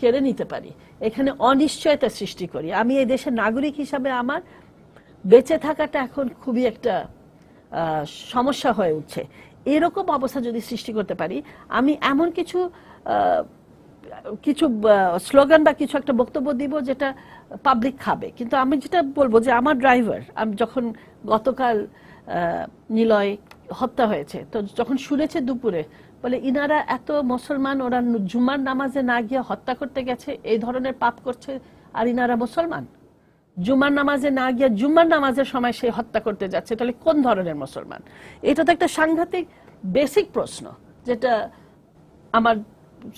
কেড়ে নিতে পারি, এখানে অনিশ্চয়তা সৃষ্টি করি, আমি এই দেশের নাগরিক হিসাবে আমার বেঁচে থাকাটা এখন খুবই একটা সমস্যা হয়ে উঠছে। এরকম অবস্থা যদি সৃষ্টি করতে পারি, আমি এমন কিছু স্লোগান বা কিছু একটা বক্তব্য দিব যেটা পাবলিক খাবে। কিন্তু আমি যেটা বলবো যে আমার ড্রাইভার, আমি যখন গতকাল নিলয় হত্যা হয়েছে, তো যখন শুনেছে দুপুরে, বলে ইনারা এত মুসলমান, ওরা জুমার নামাজে না গিয়ে হত্যা করতে গেছে, এই ধরনের পাপ করছে, আর ইনারা মুসলমান, জুমার নামাজে না গিয়ে জুমার নামাজের সময় সে হত্যা করতে যাচ্ছে, তাহলে কোন ধরনের মুসলমান? এটা তো একটা সাংঘাতিক বেসিক প্রশ্ন, যেটা আমার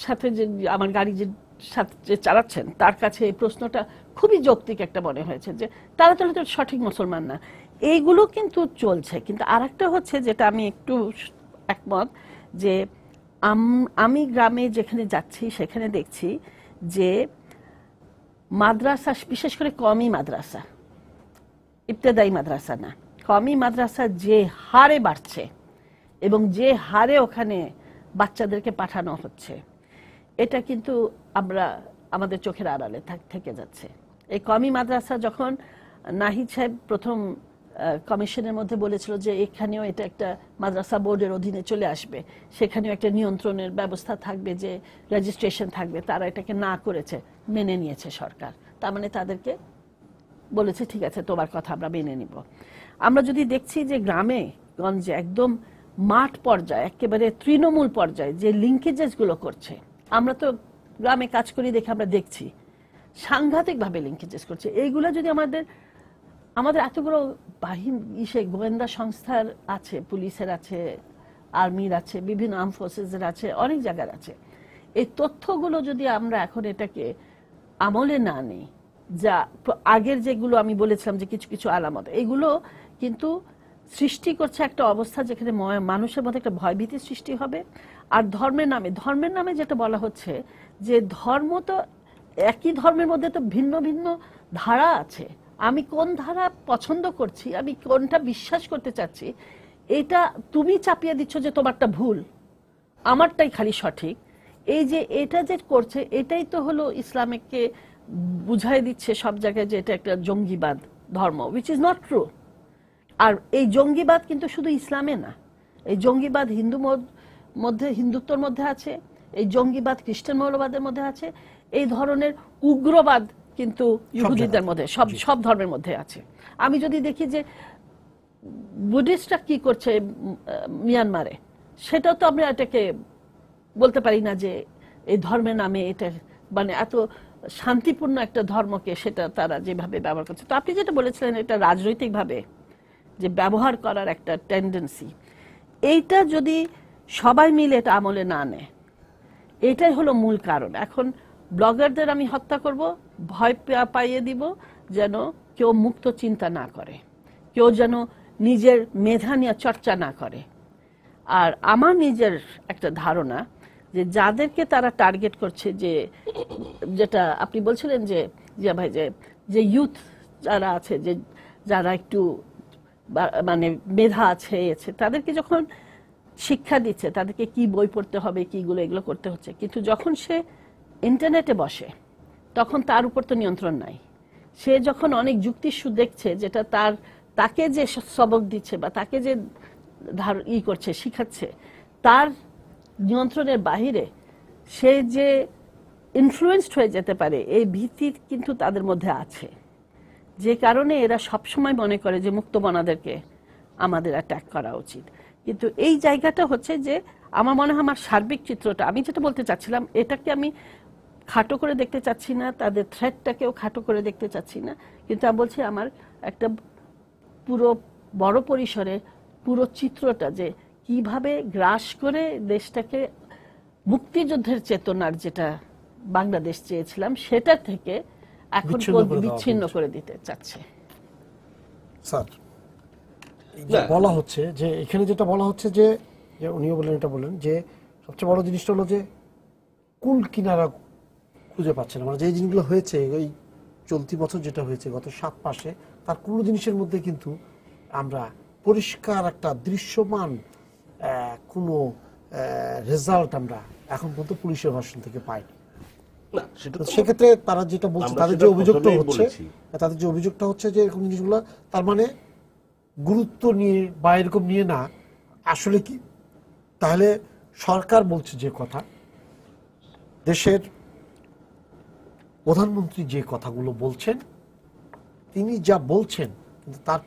সাথে যে আমার গাড়ি যে চালাচ্ছেন তার কাছে এই প্রশ্নটা খুবই যৌক্তিক একটা মনে হয়েছে, যে তারা তাহলে তো সঠিক মুসলমান না। এইগুলো কিন্তু চলছে। কিন্তু আরেকটা হচ্ছে, যেটা আমি একটু একমত, যে আমি গ্রামে যেখানে যাচ্ছি সেখানে দেখছি যে মাদ্রাসা, বিশেষ করে কওমি মাদ্রাসা, ইবতেদায়ী মাদ্রাসা না, কওমি মাদ্রাসা যে হারে বাড়ছে এবং যে হারে ওখানে বাচ্চাদেরকে পাঠানো হচ্ছে, এটা কিন্তু আমাদের চোখের আড়ালে থেকে যাচ্ছে। এই কমি মাদ্রাসা যখন নাহিদ সাহেব প্রথম কমিশনের মধ্যে বলেছিল যে এখানেও এটা একটা মাদ্রাসা বোর্ডের অধীনে চলে আসবে, সেখানেও একটা নিয়ন্ত্রণের ব্যবস্থা থাকবে, যে রেজিস্ট্রেশন থাকবে, তারা এটাকে না করেছে, মেনে নিয়েছে সরকার। তার মানে তাদেরকে বলেছে ঠিক আছে তোমার কথা আমরা মেনে নিব। আমরা যদি দেখছি যে গ্রামে গঞ্জে একদম মাঠ পর্যায়ে একেবারে তৃণমূল পর্যায়ে যে লিঙ্কেজেসগুলো করছে, আমরা তো গ্রামে কাজ করি দেখে আমরা দেখছি সাংঘাতিকভাবে লিঙ্কেজেস করছে। এইগুলো যদি আমাদের এতগুলো গোয়েন্দা সংস্থার আছে, পুলিশের আছে, আর্মির আছে, বিভিন্ন আর্ম ফোর্সেসের আছে, অনেক জায়গার আছে, এই তথ্যগুলো যদি আমরা এখন এটাকে আমলে না নিই, যা আগের যেগুলো আমি বলেছিলাম যে কিছু কিছু আলামত, এগুলো কিন্তু সৃষ্টি করছে একটা অবস্থা যেখানে মানুষের মধ্যে একটা ভয়ভীতি সৃষ্টি হবে। আর ধর্মের নামে যেটা বলা হচ্ছে যে ধর্ম তো একই ধর্মের মধ্যে তো ভিন্ন ভিন্ন ধারা আছে, আমি কোন ধারা পছন্দ করছি, আমি কোনটা বিশ্বাস করতে চাচ্ছি, এটা তুমি চাপিয়ে দিচ্ছ যে তোমারটা ভুল, আমারটাই খালি সঠিক। এই যে এটা যে করছে, এটাই তো হলো ইসলামকে বুঝাই দিচ্ছে সব জায়গায় যে এটা একটা জঙ্গিবাদ ধর্ম, উইচ ইজ নট ট্রু। আর এই জঙ্গিবাদ কিন্তু শুধু ইসলামে না, এই জঙ্গিবাদ হিন্দুত্বর মধ্যে আছে, এই জঙ্গিবাদ খ্রিস্টান মৌলবাদের মধ্যে আছে, এই ধরনের উগ্রবাদ কিন্তু ইহুদিদের মধ্যে, সব ধর্মের মধ্যে আছে। আমি যদি দেখি যে বুদ্ধিস্টরা কি করছে মিয়ানমারে, সেটাও তো আমরা এটাকে বলতে পারি না যে এই ধর্মের নামে এটা মানে এত শান্তিপূর্ণ একটা ধর্মকে সেটা তারা যেভাবে ব্যবহার করছে। তো আপনি যেটা বলেছিলেন এটা রাজনৈতিকভাবে যে ব্যবহার করার একটা টেন্ডেন্সি, এইটা যদি সবাই মিলে এটা আমলে না নেয়, এটাই হলো মূল কারণ। এখন ব্লগারদের আমি হত্যা করব, ভয় পাইয়ে দিব যেন কেউ মুক্ত চিন্তা না করে, কেউ যেন নিজের মেধা নিয়ে চর্চা না করে। আর আমার নিজের একটা ধারণা যে যাদেরকে তারা টার্গেট করছে, যে যেটা আপনি বলছিলেন যে ভাই যে ইউথ যারা আছে, যে যারা একটু মানে মেধা আছে, তাদেরকে যখন শিক্ষা দিচ্ছে তাদেরকে কি বই পড়তে হবে, কিগুলো এগুলো করতে হচ্ছে, কিন্তু যখন সে ইন্টারনেটে বসে তখন তার উপর তো নিয়ন্ত্রণ নাই। সে যখন অনেক যুক্তি দেখছে যেটা তাকে যে সবক দিচ্ছে বা তাকে যে করছে, শিখাচ্ছে, তার নিয়ন্ত্রণের বাহিরে সে যে ইনফ্লুয়েন্সড হয়ে যেতে পারে, এই ভীতি কিন্তু তাদের মধ্যে আছে, যে কারণে এরা সবসময় মনে করে যে মুক্তমনাদেরকে আমাদের অ্যাটাক করা উচিত। কিন্তু এই জায়গাটা হচ্ছে যে আমার মনে হয় আমার সার্বিক চিত্রটা, আমি যেটা বলতে চাচ্ছিলাম, এটাকে আমি খাটো করে দেখতে চাচ্ছি না, তাদের থ্রেটটাকেও খাটো করে দেখতে চাচ্ছি না, কিন্তু আমি বলছি আমার একটা পুরো বড় পরিসরে পুরো চিত্রটা যে কিভাবে গ্রাস করে দেশটাকে মুক্তিযুদ্ধের চেতনার যেটা বাংলাদেশ চেয়েছিলাম সেটা থেকে এখন বিচ্ছিন্ন করে দিতে চাচ্ছে। স্যার বলা হচ্ছে যে এখানে যেটা বলা হচ্ছে যে উনিও বলেন, এটা বলেন যে সবচেয়ে বড় জিনিসটা হলো যে কুল কিনারা খুঁজে পাচ্ছে না। মানে যে জিনিসগুলো হয়েছে এই চলতি বছর যেটা হয়েছে গত 7 মাসে, তার কোনো জিনিসের মধ্যে কিন্তু আমরা পরিষ্কার একটা দৃশ্যমান কোনো রেজাল্ট আমরা এখন পর্যন্ত পুলিশের ভার্সন থেকে পাইনি। সেক্ষেত্রে তারা যেটা বলছে, তাদের যে অভিযোগটা হচ্ছে যে এরকম জিনিসগুলো তার মানে গুরুত্ব নিয়ে বা এরকম নিয়ে না, আসলে কি তাহলে সরকার বলছে যে কথা, দেশের প্রধানমন্ত্রী যে কথাগুলো বলছেন, তিনি যা বলছেন, কিন্তু তার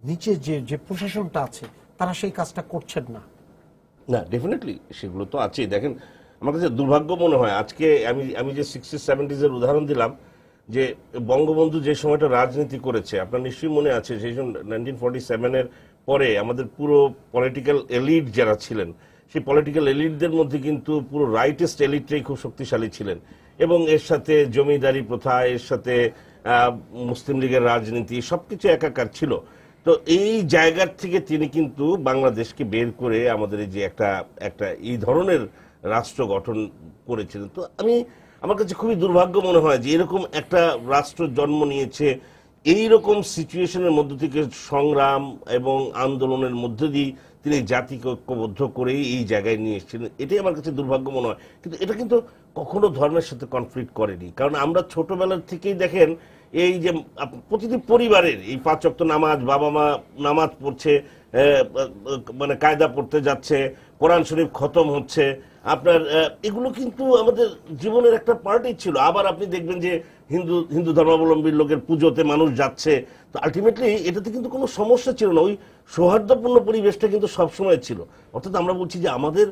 নিচে যে প্রশাসনটা আছে তারা সেই কাজটা করছেন না। না, ডেফিনেটলি সেগুলো তো আছেই। দেখেন, আমার কাছে দুর্ভাগ্য মনে হয় আজকে আমি যে 60-70s এর উদাহরণ দিলাম, যে বঙ্গবন্ধু যে সময়টা রাজনীতি করেছে, আপনার নিশ্চয়ই মনে আছে সেই জন্য 1947-এর পরে আমাদের পুরো পলিটিক্যাল এলিট যারা ছিলেন, সেই পলিটিক্যাল এলিটদের মধ্যে কিন্তু পুরো রাইটেস্ট এলিটটাই খুব শক্তিশালী ছিলেন, এবং এর সাথে জমিদারি প্রথা, এর সাথে মুসলিম লীগের রাজনীতি সবকিছু একাকার ছিল। তো এই জায়গার থেকে তিনি কিন্তু বাংলাদেশকে বের করে আমাদের এই যে একটা এই ধরনের রাষ্ট্র গঠন করেছিলেন। তো আমার কাছে খুবই দুর্ভাগ্য মনে হয় যে এরকম একটা রাষ্ট্র জন্ম নিয়েছে, এই রকম সিচুয়েশনের মধ্য থেকে সংগ্রাম এবং আন্দোলনের মধ্য দিয়ে তিনি জাতিকে ঐক্যবদ্ধ করেই এই জায়গায় নিয়ে এসেছিলেন। এটাই আমার কাছে দুর্ভাগ্য মনে হয়। কিন্তু এটা কিন্তু কখনো ধর্মের সাথে কনফ্লিক্ট করেনি, কারণ আমরা ছোটবেলার থেকেই দেখেন এই যে প্রতিটি পরিবারের এই 5 ওয়াক্ত নামাজ, বাবা মা নামাজ পড়ছে, মানে কায়দা পড়তে যাচ্ছে, কোরআন শরীফ খতম হচ্ছে, আপনার এগুলো কিন্তু আমাদের জীবনের একটা পার্টই ছিল। আবার আপনি দেখবেন যে হিন্দু ধর্মাবলম্বী লোকের পুজোতে মানুষ যাচ্ছে, তো আলটিমেটলি এটাতে কিন্তু কোনো সমস্যা ছিল না, ওই সৌহার্দ্যপূর্ণ পরিবেশটা কিন্তু সবসময় ছিল। অর্থাৎ আমরা বলছি যে আমাদের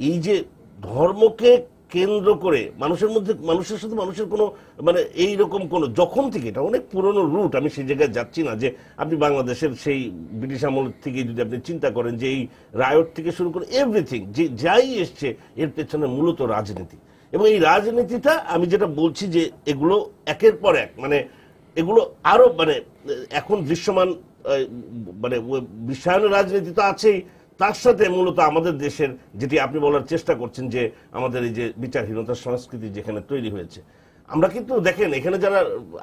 এই যে ধর্মকে কেন্দ্র করে মানুষের সাথে মানুষের কোনো মানে এইরকম কোনো, যখন থেকে এটা অনেক পুরনো রুট, আমি সেই জায়গায় যাচ্ছি না, যে আপনি বাংলাদেশের সেই ব্রিটিশ আমল থেকে যদি আপনি চিন্তা করেন যে এই রায়ট থেকে শুরু করে এভরিথিং যে যাই এসছে এর পেছনে মূলত রাজনীতি। এবং এই রাজনীতিটা আমি যেটা বলছি যে এগুলো একের পর এক, মানে এগুলো আরো মানে এখন দৃশ্যমান, মানে বিশ্বায়নের রাজনীতি তো আছেই, তার সাথে মূলত আমাদের দেশের যেটি আপনি বলার চেষ্টা করছেন যে আমাদের এই যে বিচারহীনতার সংস্কৃতি যেখানে তৈরি হয়েছে, আমরা কিন্তু দেখেন এখানে যারা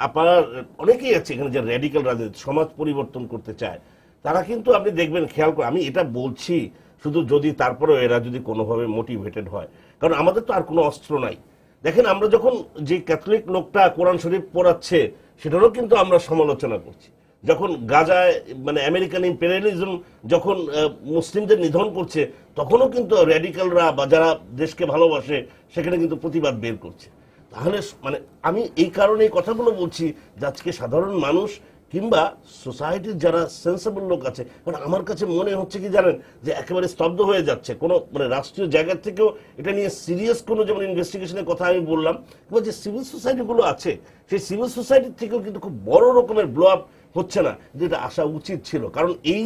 আপনার অনেকেই আছে এখানে যারা র্যাডিক্যাল রাজনীতি সমাজ পরিবর্তন করতে চায়, তারা কিন্তু আপনি দেখবেন খেয়াল করে, আমি এটা বলছি শুধু যদি তারপরেও এরা যদি কোনোভাবে মোটিভেটেড হয়, কারণ আমাদের তো আর কোনো অস্ত্র নাই। দেখেন আমরা যখন যে ক্যাথলিক লোকটা কোরআন শরীফ পড়াচ্ছে সেটারও কিন্তু আমরা সমালোচনা করছি, যখন গাজায় মানে আমেরিকান ইম্পেরিয়ালিজম যখন মুসলিমদের নিধন করছে তখনও কিন্তু র্যাডিক্যালরা বা যারা দেশকে ভালোবাসে সেখানে কিন্তু প্রতিবাদ বের করছে। তাহলে মানে আমি এই কারণে এই কথাগুলো বলছি যে আজকে সাধারণ মানুষ কিংবা সোসাইটির যারা সেন্সেবল লোক আছে, কারণ আমার কাছে মনে হচ্ছে কি জানেন যে একেবারে স্তব্ধ হয়ে যাচ্ছে কোনো মানে রাষ্ট্রীয় জায়গা থেকেও এটা নিয়ে সিরিয়াস কোনো, যেমন ইনভেস্টিগেশনের কথা আমি বললাম, কিংবা যে সিভিল সোসাইটিগুলো আছে সেই সিভিল সোসাইটির থেকেও কিন্তু খুব বড় রকমের ব্লো আপ হচ্ছে না, যেটা আসা উচিত ছিল। কারণ এই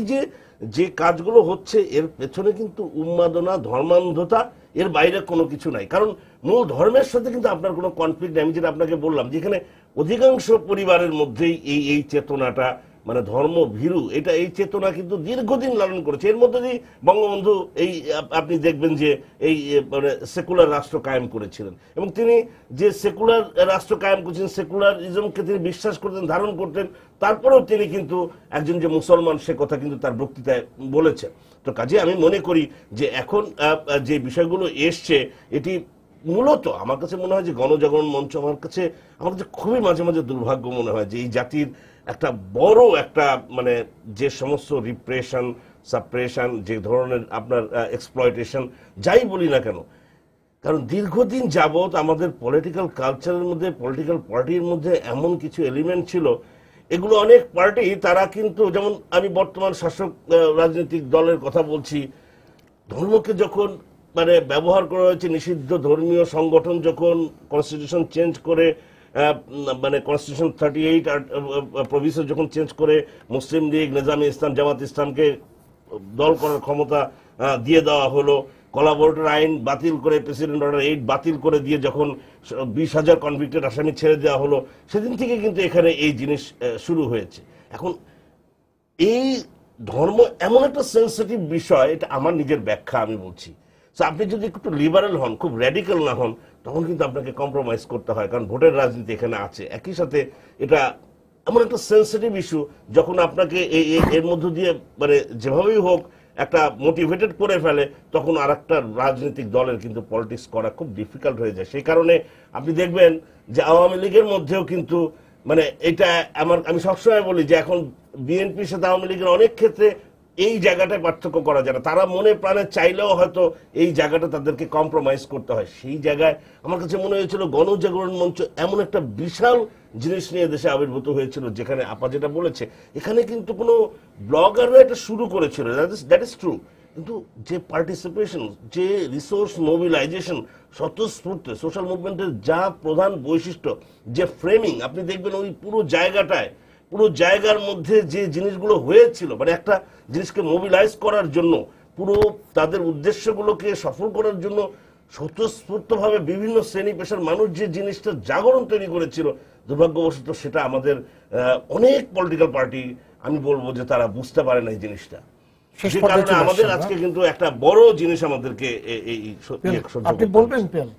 যে কাজগুলো হচ্ছে এর পেছনে কিন্তু উন্মাদনা, ধর্মান্ধতা, এর বাইরে কোনো কিছু নাই। কারণ মূল ধর্মের সাথে কিন্তু আপনার কোনো কনফ্লিক্ট নেই। আমি যেটা আপনাকে বললাম যেখানে অধিকাংশ পরিবারের মধ্যেই এই চেতনাটা মানে ধর্ম ভীরু, এই চেতনা কিন্তু দীর্ঘদিন লালন করেছে। এর মধ্যে দিয়ে বঙ্গবন্ধু এই আপনি দেখবেন যে এই মানে সেকুলার রাষ্ট্র কায়েম করেছিলেন, এবং তিনি যে সেকুলার রাষ্ট্র কায়েম করেছেন, সেকুলারিজমকে তিনি বিশ্বাস করতেন, ধারণ করতেন, তারপরেও তিনি কিন্তু একজন যে মুসলমান সে কথা কিন্তু তার বক্তৃতায় বলেছেন। তো কাজে আমি মনে করি যে এখন যে বিষয়গুলো এসছে এটি মূলত আমার কাছে মনে হয় যে গণজাগরণ মঞ্চ আমার কাছে খুবই মাঝে মাঝে দুর্ভাগ্য মনে হয় যে এই জাতির একটা বড় একটা মানে যে সমস্ত রিপ্রেশন, সাপ্রেশন, যে ধরনের আপনার এক্সপ্লয়টেশন যাই বলি না কেন, কারণ দীর্ঘদিন যাবৎ আমাদের পলিটিক্যাল কালচারের মধ্যে, পলিটিক্যাল পার্টির মধ্যে এমন কিছু এলিমেন্ট ছিল, এগুলো অনেক পার্টি তারা কিন্তু, যেমন আমি বর্তমান শাসক রাজনৈতিক দলের কথা বলছি, ধর্মকে যখন মানে ব্যবহার করা হয়েছে, নিষিদ্ধ ধর্মীয় সংগঠন যখন কনস্টিটিউশন চেঞ্জ করে মানে কনস্টিটিউশন 38 প্রভিশন যখন চেঞ্জ করে মুসলিম লীগ, নিজামে ইসলাম, জামাত ইসলামকে দল করার ক্ষমতা দিয়ে দেওয়া হলো, কোলাবোরেটর আইন বাতিল করে, প্রেসিডেন্ট অর্ডার 8 বাতিল করে দিয়ে যখন 20,000 কনভিক্টেড আসামি ছেড়ে দেওয়া হলো, সেদিন থেকে কিন্তু এখানে এই জিনিস শুরু হয়েছে। এখন এই ধর্ম এমন একটা সেন্সিটিভ বিষয়, এটা আমার নিজের ব্যাখ্যা আমি বলছি। আপনি যদি একটু লিবারেল হন, খুব র্যাডিক্যাল না হন, তখন কিন্তু আপনাকে কম্প্রোমাইজ করতে হয়, কারণ ভোটের রাজনীতি এখানে আছে। একই সাথে এটা এমন একটা সেন্সিটিভ ইস্যু, যখন আপনাকে এর মধ্য দিয়ে মানে যেভাবেই হোক একটা মোটিভেটেড করে ফেলে, তখন আর একটা রাজনৈতিক দলের কিন্তু পলিটিক্স করা খুব ডিফিকাল্ট হয়ে যায়। সেই কারণে আপনি দেখবেন যে আওয়ামী লীগের মধ্যেও কিন্তু মানে এটা আমি সবসময় বলি যে এখন বিএনপির সাথে আওয়ামী লীগের অনেক ক্ষেত্রে এই জায়গাটায় পার্থক্য করা যায় না। তারা মনে প্রাণে চাইলেও হয়তো এই জায়গাটা তাদেরকে কম্প্রোমাইজ করতে হয়। সেই জায়গায় আমার কাছে মনে হয়েছিল গণজাগরণ মঞ্চ এমন একটা বিশাল জিনিস নিয়ে দেশে আবির্ভূত হয়েছিল, যেখানে আপা যেটা বলেছে, এখানে কিন্তু কোনো ব্লগাররা এটা শুরু করেছিল, দ্যাট ইজ ট্রু, কিন্তু যে পার্টিসিপেশন, যে রিসোর্স মোবিলাইজেশন, স্বতঃস্ফূর্ত সোশ্যাল মুভমেন্টের যা প্রধান বৈশিষ্ট্য, যে ফ্রেমিং, আপনি দেখবেন ওই পুরো জায়গার মধ্যে যে জিনিসগুলো হয়েছিল, মানে একটা জিনিসকে মোবিলাইজ করার জন্য, পুরো তাদের উদ্দেশ্যগুলোকে সফল করার জন্য স্বতঃস্ফূর্তভাবে বিভিন্ন শ্রেণী পেশার মানুষ যে জিনিসটা জাগরণ তৈরি করেছিল, দুর্ভাগ্যবশত সেটা আমাদের অনেক পলিটিক্যাল পার্টি আমি বলবো যে তারা বুঝতে পারে না এই জিনিসটা, যে কারণে আমাদের আজকে কিন্তু একটা বড় জিনিস আমাদেরকে আপনি বলবেন পেল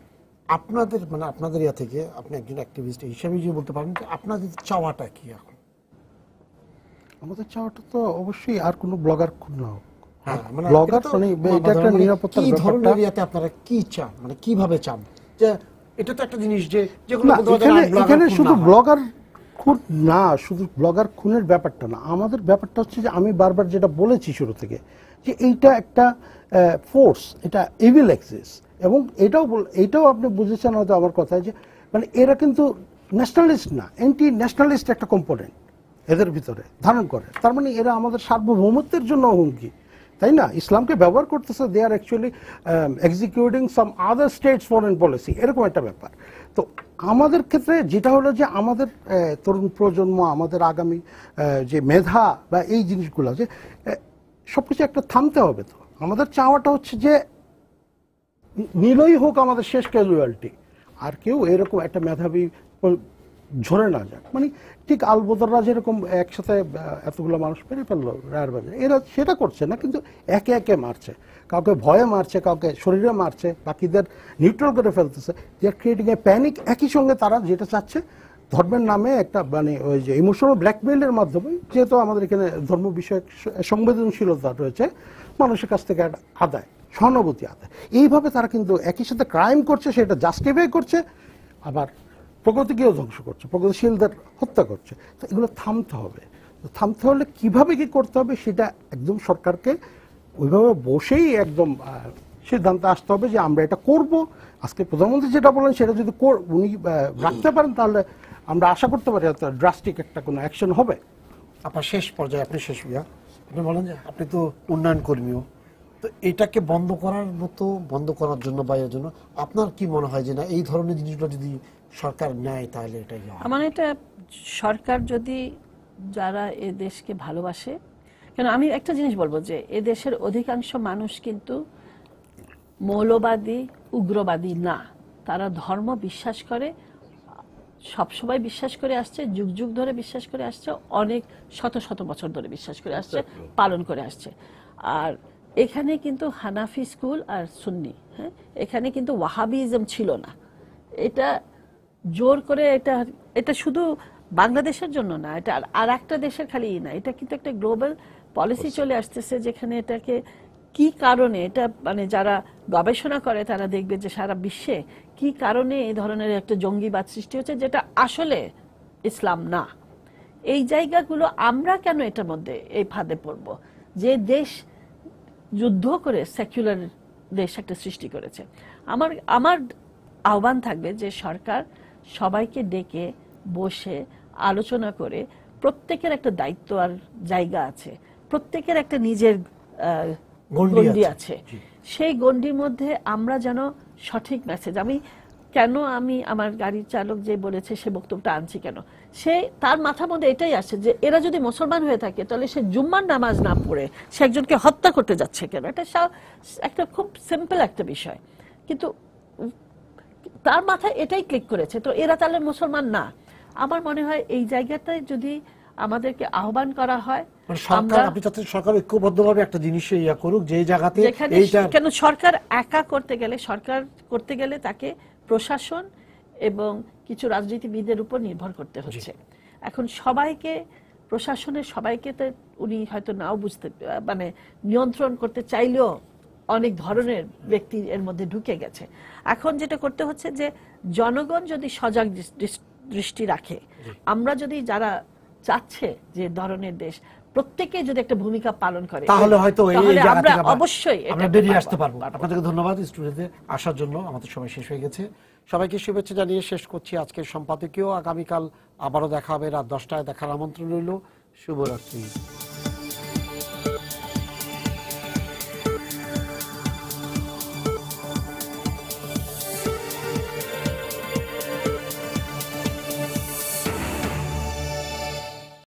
আপনাদের মানে আপনাদের ইয়া থেকে আপনি একজন অ্যাক্টিভিস্ট হিসেবে যে বলতে পারেন যে আপনাদের চাওয়াটা কি এখন? আমাদের চাওয়াটা তো অবশ্যই আর কোনো ব্লগার খুন না হোক, হ্যাঁ, মানে ব্লগার এটা তো মানে এটা একটা মানে নিরাপত্তার কি ধরনের ব্যাপারটা। এরিয়াতে আপনারা কি চান, মানে কিভাবে চান, যে এটা তো একটা জিনিস যে যেগুলো না, বলতে পারেন এখানে blogger এখানে খুন শুধু না হয়। ব্লগার খুন না, শুধু ব্লগার খুনের ব্যাপারটা না, আমাদের ব্যাপারটা হচ্ছে যে আমি বারবার যেটা বলেছি শুরু থেকে যে এইটা একটা ফোর্স, এটা ইভিল এক্সিস, এবং এটাও আপনি বুঝেছেন হয়তো আমার কথা, যে মানে এরা কিন্তু ন্যাশনালিস্ট না, অ্যান্টি ন্যাশনালিস্ট একটা কম্পোনেন্ট এদের ভিতরে ধারণ করে। তার মানে এরা আমাদের সার্বভৌমত্বের জন্য হুমকি, তাই না? ইসলামকে ব্যবহার করতেছে, দে আর অ্যাকচুয়ালি এক্সিকিউটিং সাম আদার স্টেটস ফরেন পলিসি, এরকম একটা ব্যাপার। তো আমাদের ক্ষেত্রে যেটা হলো যে আমাদের তরুণ প্রজন্ম, আমাদের আগামী যে মেধা বা এই জিনিসগুলো, যে সবকিছু একটা থামতে হবে। তো আমাদের চাওয়াটা হচ্ছে যে নিলই হোক আমাদের শেষ ক্যাজুয়ালিটি, আর কেউ এরকম একটা মেধাবী ঝরে না যাক। মানে ঠিক আলবদররা যেরকম একসাথে এতগুলো মানুষ মেরে ফেললো রায়ের বাজারে, এরা সেটা করছে না, কিন্তু একে একে মারছে, কাউকে ভয়ে মারছে, কাউকে শরীরে মারছে, বাকিদের নিউট্রাল করে ফেলতেছে, দে আর ক্রিয়েটিং এ প্যানিক। একই সঙ্গে তারা যেটা চাচ্ছে ধর্মের নামে একটা মানে ওই যে ইমোশনাল ব্ল্যাকমেইলের মাধ্যমে, যেহেতু আমাদের এখানে ধর্ম বিষয়ক সংবেদনশীলতা রয়েছে, মানুষের কাছ থেকে একটা আদায়, সহানুভূতি আদায়, এইভাবে তারা কিন্তু একই সাথে ক্রাইম করছে, সেটা জাস্টিফাই করছে, আবার প্রগতিকেও ধ্বংস করছে, প্রগতিশীলদের হত্যা করছে। তো এগুলো থামতে হবে। তো থামতে হলে কিভাবে কি করতে হবে সেটা একদম সরকারকে ওইভাবে বসেই একদম সিদ্ধান্তে আসতে হবে যে আমরা এটা করব। আজকে প্রধানমন্ত্রী যেটা বলেন সেটা যদি উনি রাখতে পারেন, তাহলে আমরা আশা করতে পারি ড্রাস্টিক একটা কোনো অ্যাকশন হবে। আপনার শেষ পর্যায়ে, আপনি শেষ ভাইয়া, আপনি বলেন যে আপনি তো উন্নয়ন কর্মীও, তো এটাকে বন্ধ করার মতো, বন্ধ করার জন্য বা এর জন্য আপনার কি মনে হয় যে না এই ধরনের জিনিসগুলো যদি সরকার নেয় তাহলে এটাই হয়? আমার এটা সরকার যদি, যারা এ দেশকে ভালোবাসে, কেন আমি একটা জিনিস বলবো যে এ দেশের অধিকাংশ মানুষ কিন্তু মৌলবাদী, উগ্রবাদী না, তারা ধর্ম বিশ্বাস করে, সবসময় বিশ্বাস করে আসছে, যুগ যুগ ধরে বিশ্বাস করে আসছে, অনেক শত শত বছর ধরে বিশ্বাস করে আসছে, পালন করে আসছে। আর এখানে কিন্তু হানাফি স্কুল আর সুন্নি, হ্যাঁ, এখানে কিন্তু ওয়াহাবিজম ছিল না। এটা জোর করে, এটা শুধু বাংলাদেশের জন্য না, এটা আর একটা দেশের খালি না, এটা কিন্তু একটা গ্লোবাল পলিসি চলে আসতেছে, যেখানে এটাকে কি কারণে, এটা মানে যারা গবেষণা করে তারা দেখবে যে সারা বিশ্বে কি কারণে এই ধরনের একটা জঙ্গিবাদ সৃষ্টি হচ্ছে, যেটা আসলে ইসলাম না। এই জায়গাগুলো আমরা কেন এটার মধ্যে এই ফাঁদে পড়ব? যে দেশ যুদ্ধ করে সেকুলার দেশ একটা সৃষ্টি করেছে। আমার আহ্বান থাকবে যে সরকার সবাইকে ডেকে বসে আলোচনা করে, প্রত্যেকের একটা দায়িত্ব আর জায়গা আছে, প্রত্যেকের একটা নিজের গণ্ডি আছে, সেই গণ্ডির মধ্যে আমরা যেন সঠিক মেসেজ, আমি আমার গাড়ির চালক যে বলেছে সে বক্তব্যটা আনছি কেন, সে তার মাথার মধ্যে এটাই আসে যে এরা যদি মুসলমান হয়ে থাকে তাহলে সে জুম্মার নামাজ না পড়ে সে একজনকে হত্যা করতে যাচ্ছে কেন? এটা একটা খুব সিম্পল একটা বিষয়, কিন্তু তার মাথায় এটাই ক্লিক করেছে, তো এরা তাহলে মুসলমান না। আমার মনে হয় এই জায়গাটায় যদি আমাদেরকে আহ্বান করা হয়, সরকার ঐক্যবদ্ধভাবে একটা জিনিস ইয়া করুক, যে জায়গাতে কেন সরকার একা করতে গেলে তাকে প্রশাসন এবং কিছু রাজনীতিবিদদের উপর নির্ভর করতে হচ্ছে। এখন প্রশাসনের সবাইকে তো উনি হয়তো নাও বুঝতে, মানে নিয়ন্ত্রণ করতে চাইলেও অনেক ধরনের ব্যক্তি এর মধ্যে ঢুকে গেছে। এখন যেটা করতে হচ্ছে যে জনগণ যদি সজাগ দৃষ্টি রাখে, আমরা যদি, যারা চাচ্ছে যে ধরনের দেশ, প্রত্যেকে যদি একটা ভূমিকা পালন করে, তাহলে হয়তো আমরা অবশ্যই আমরা বেরিয়ে আসতে পারবো। আপনাদেরকে ধন্যবাদ স্টুডিওতে আসার জন্য। আমাদের সময় শেষ হয়ে গেছে। সবাইকে শুভেচ্ছা জানিয়ে শেষ করছি আজকের সম্পাদকীয়। আগামীকাল আবারও দেখা হবে রাত 10টায়, দেখার আমন্ত্রণ রইল। শুভরাত্রি।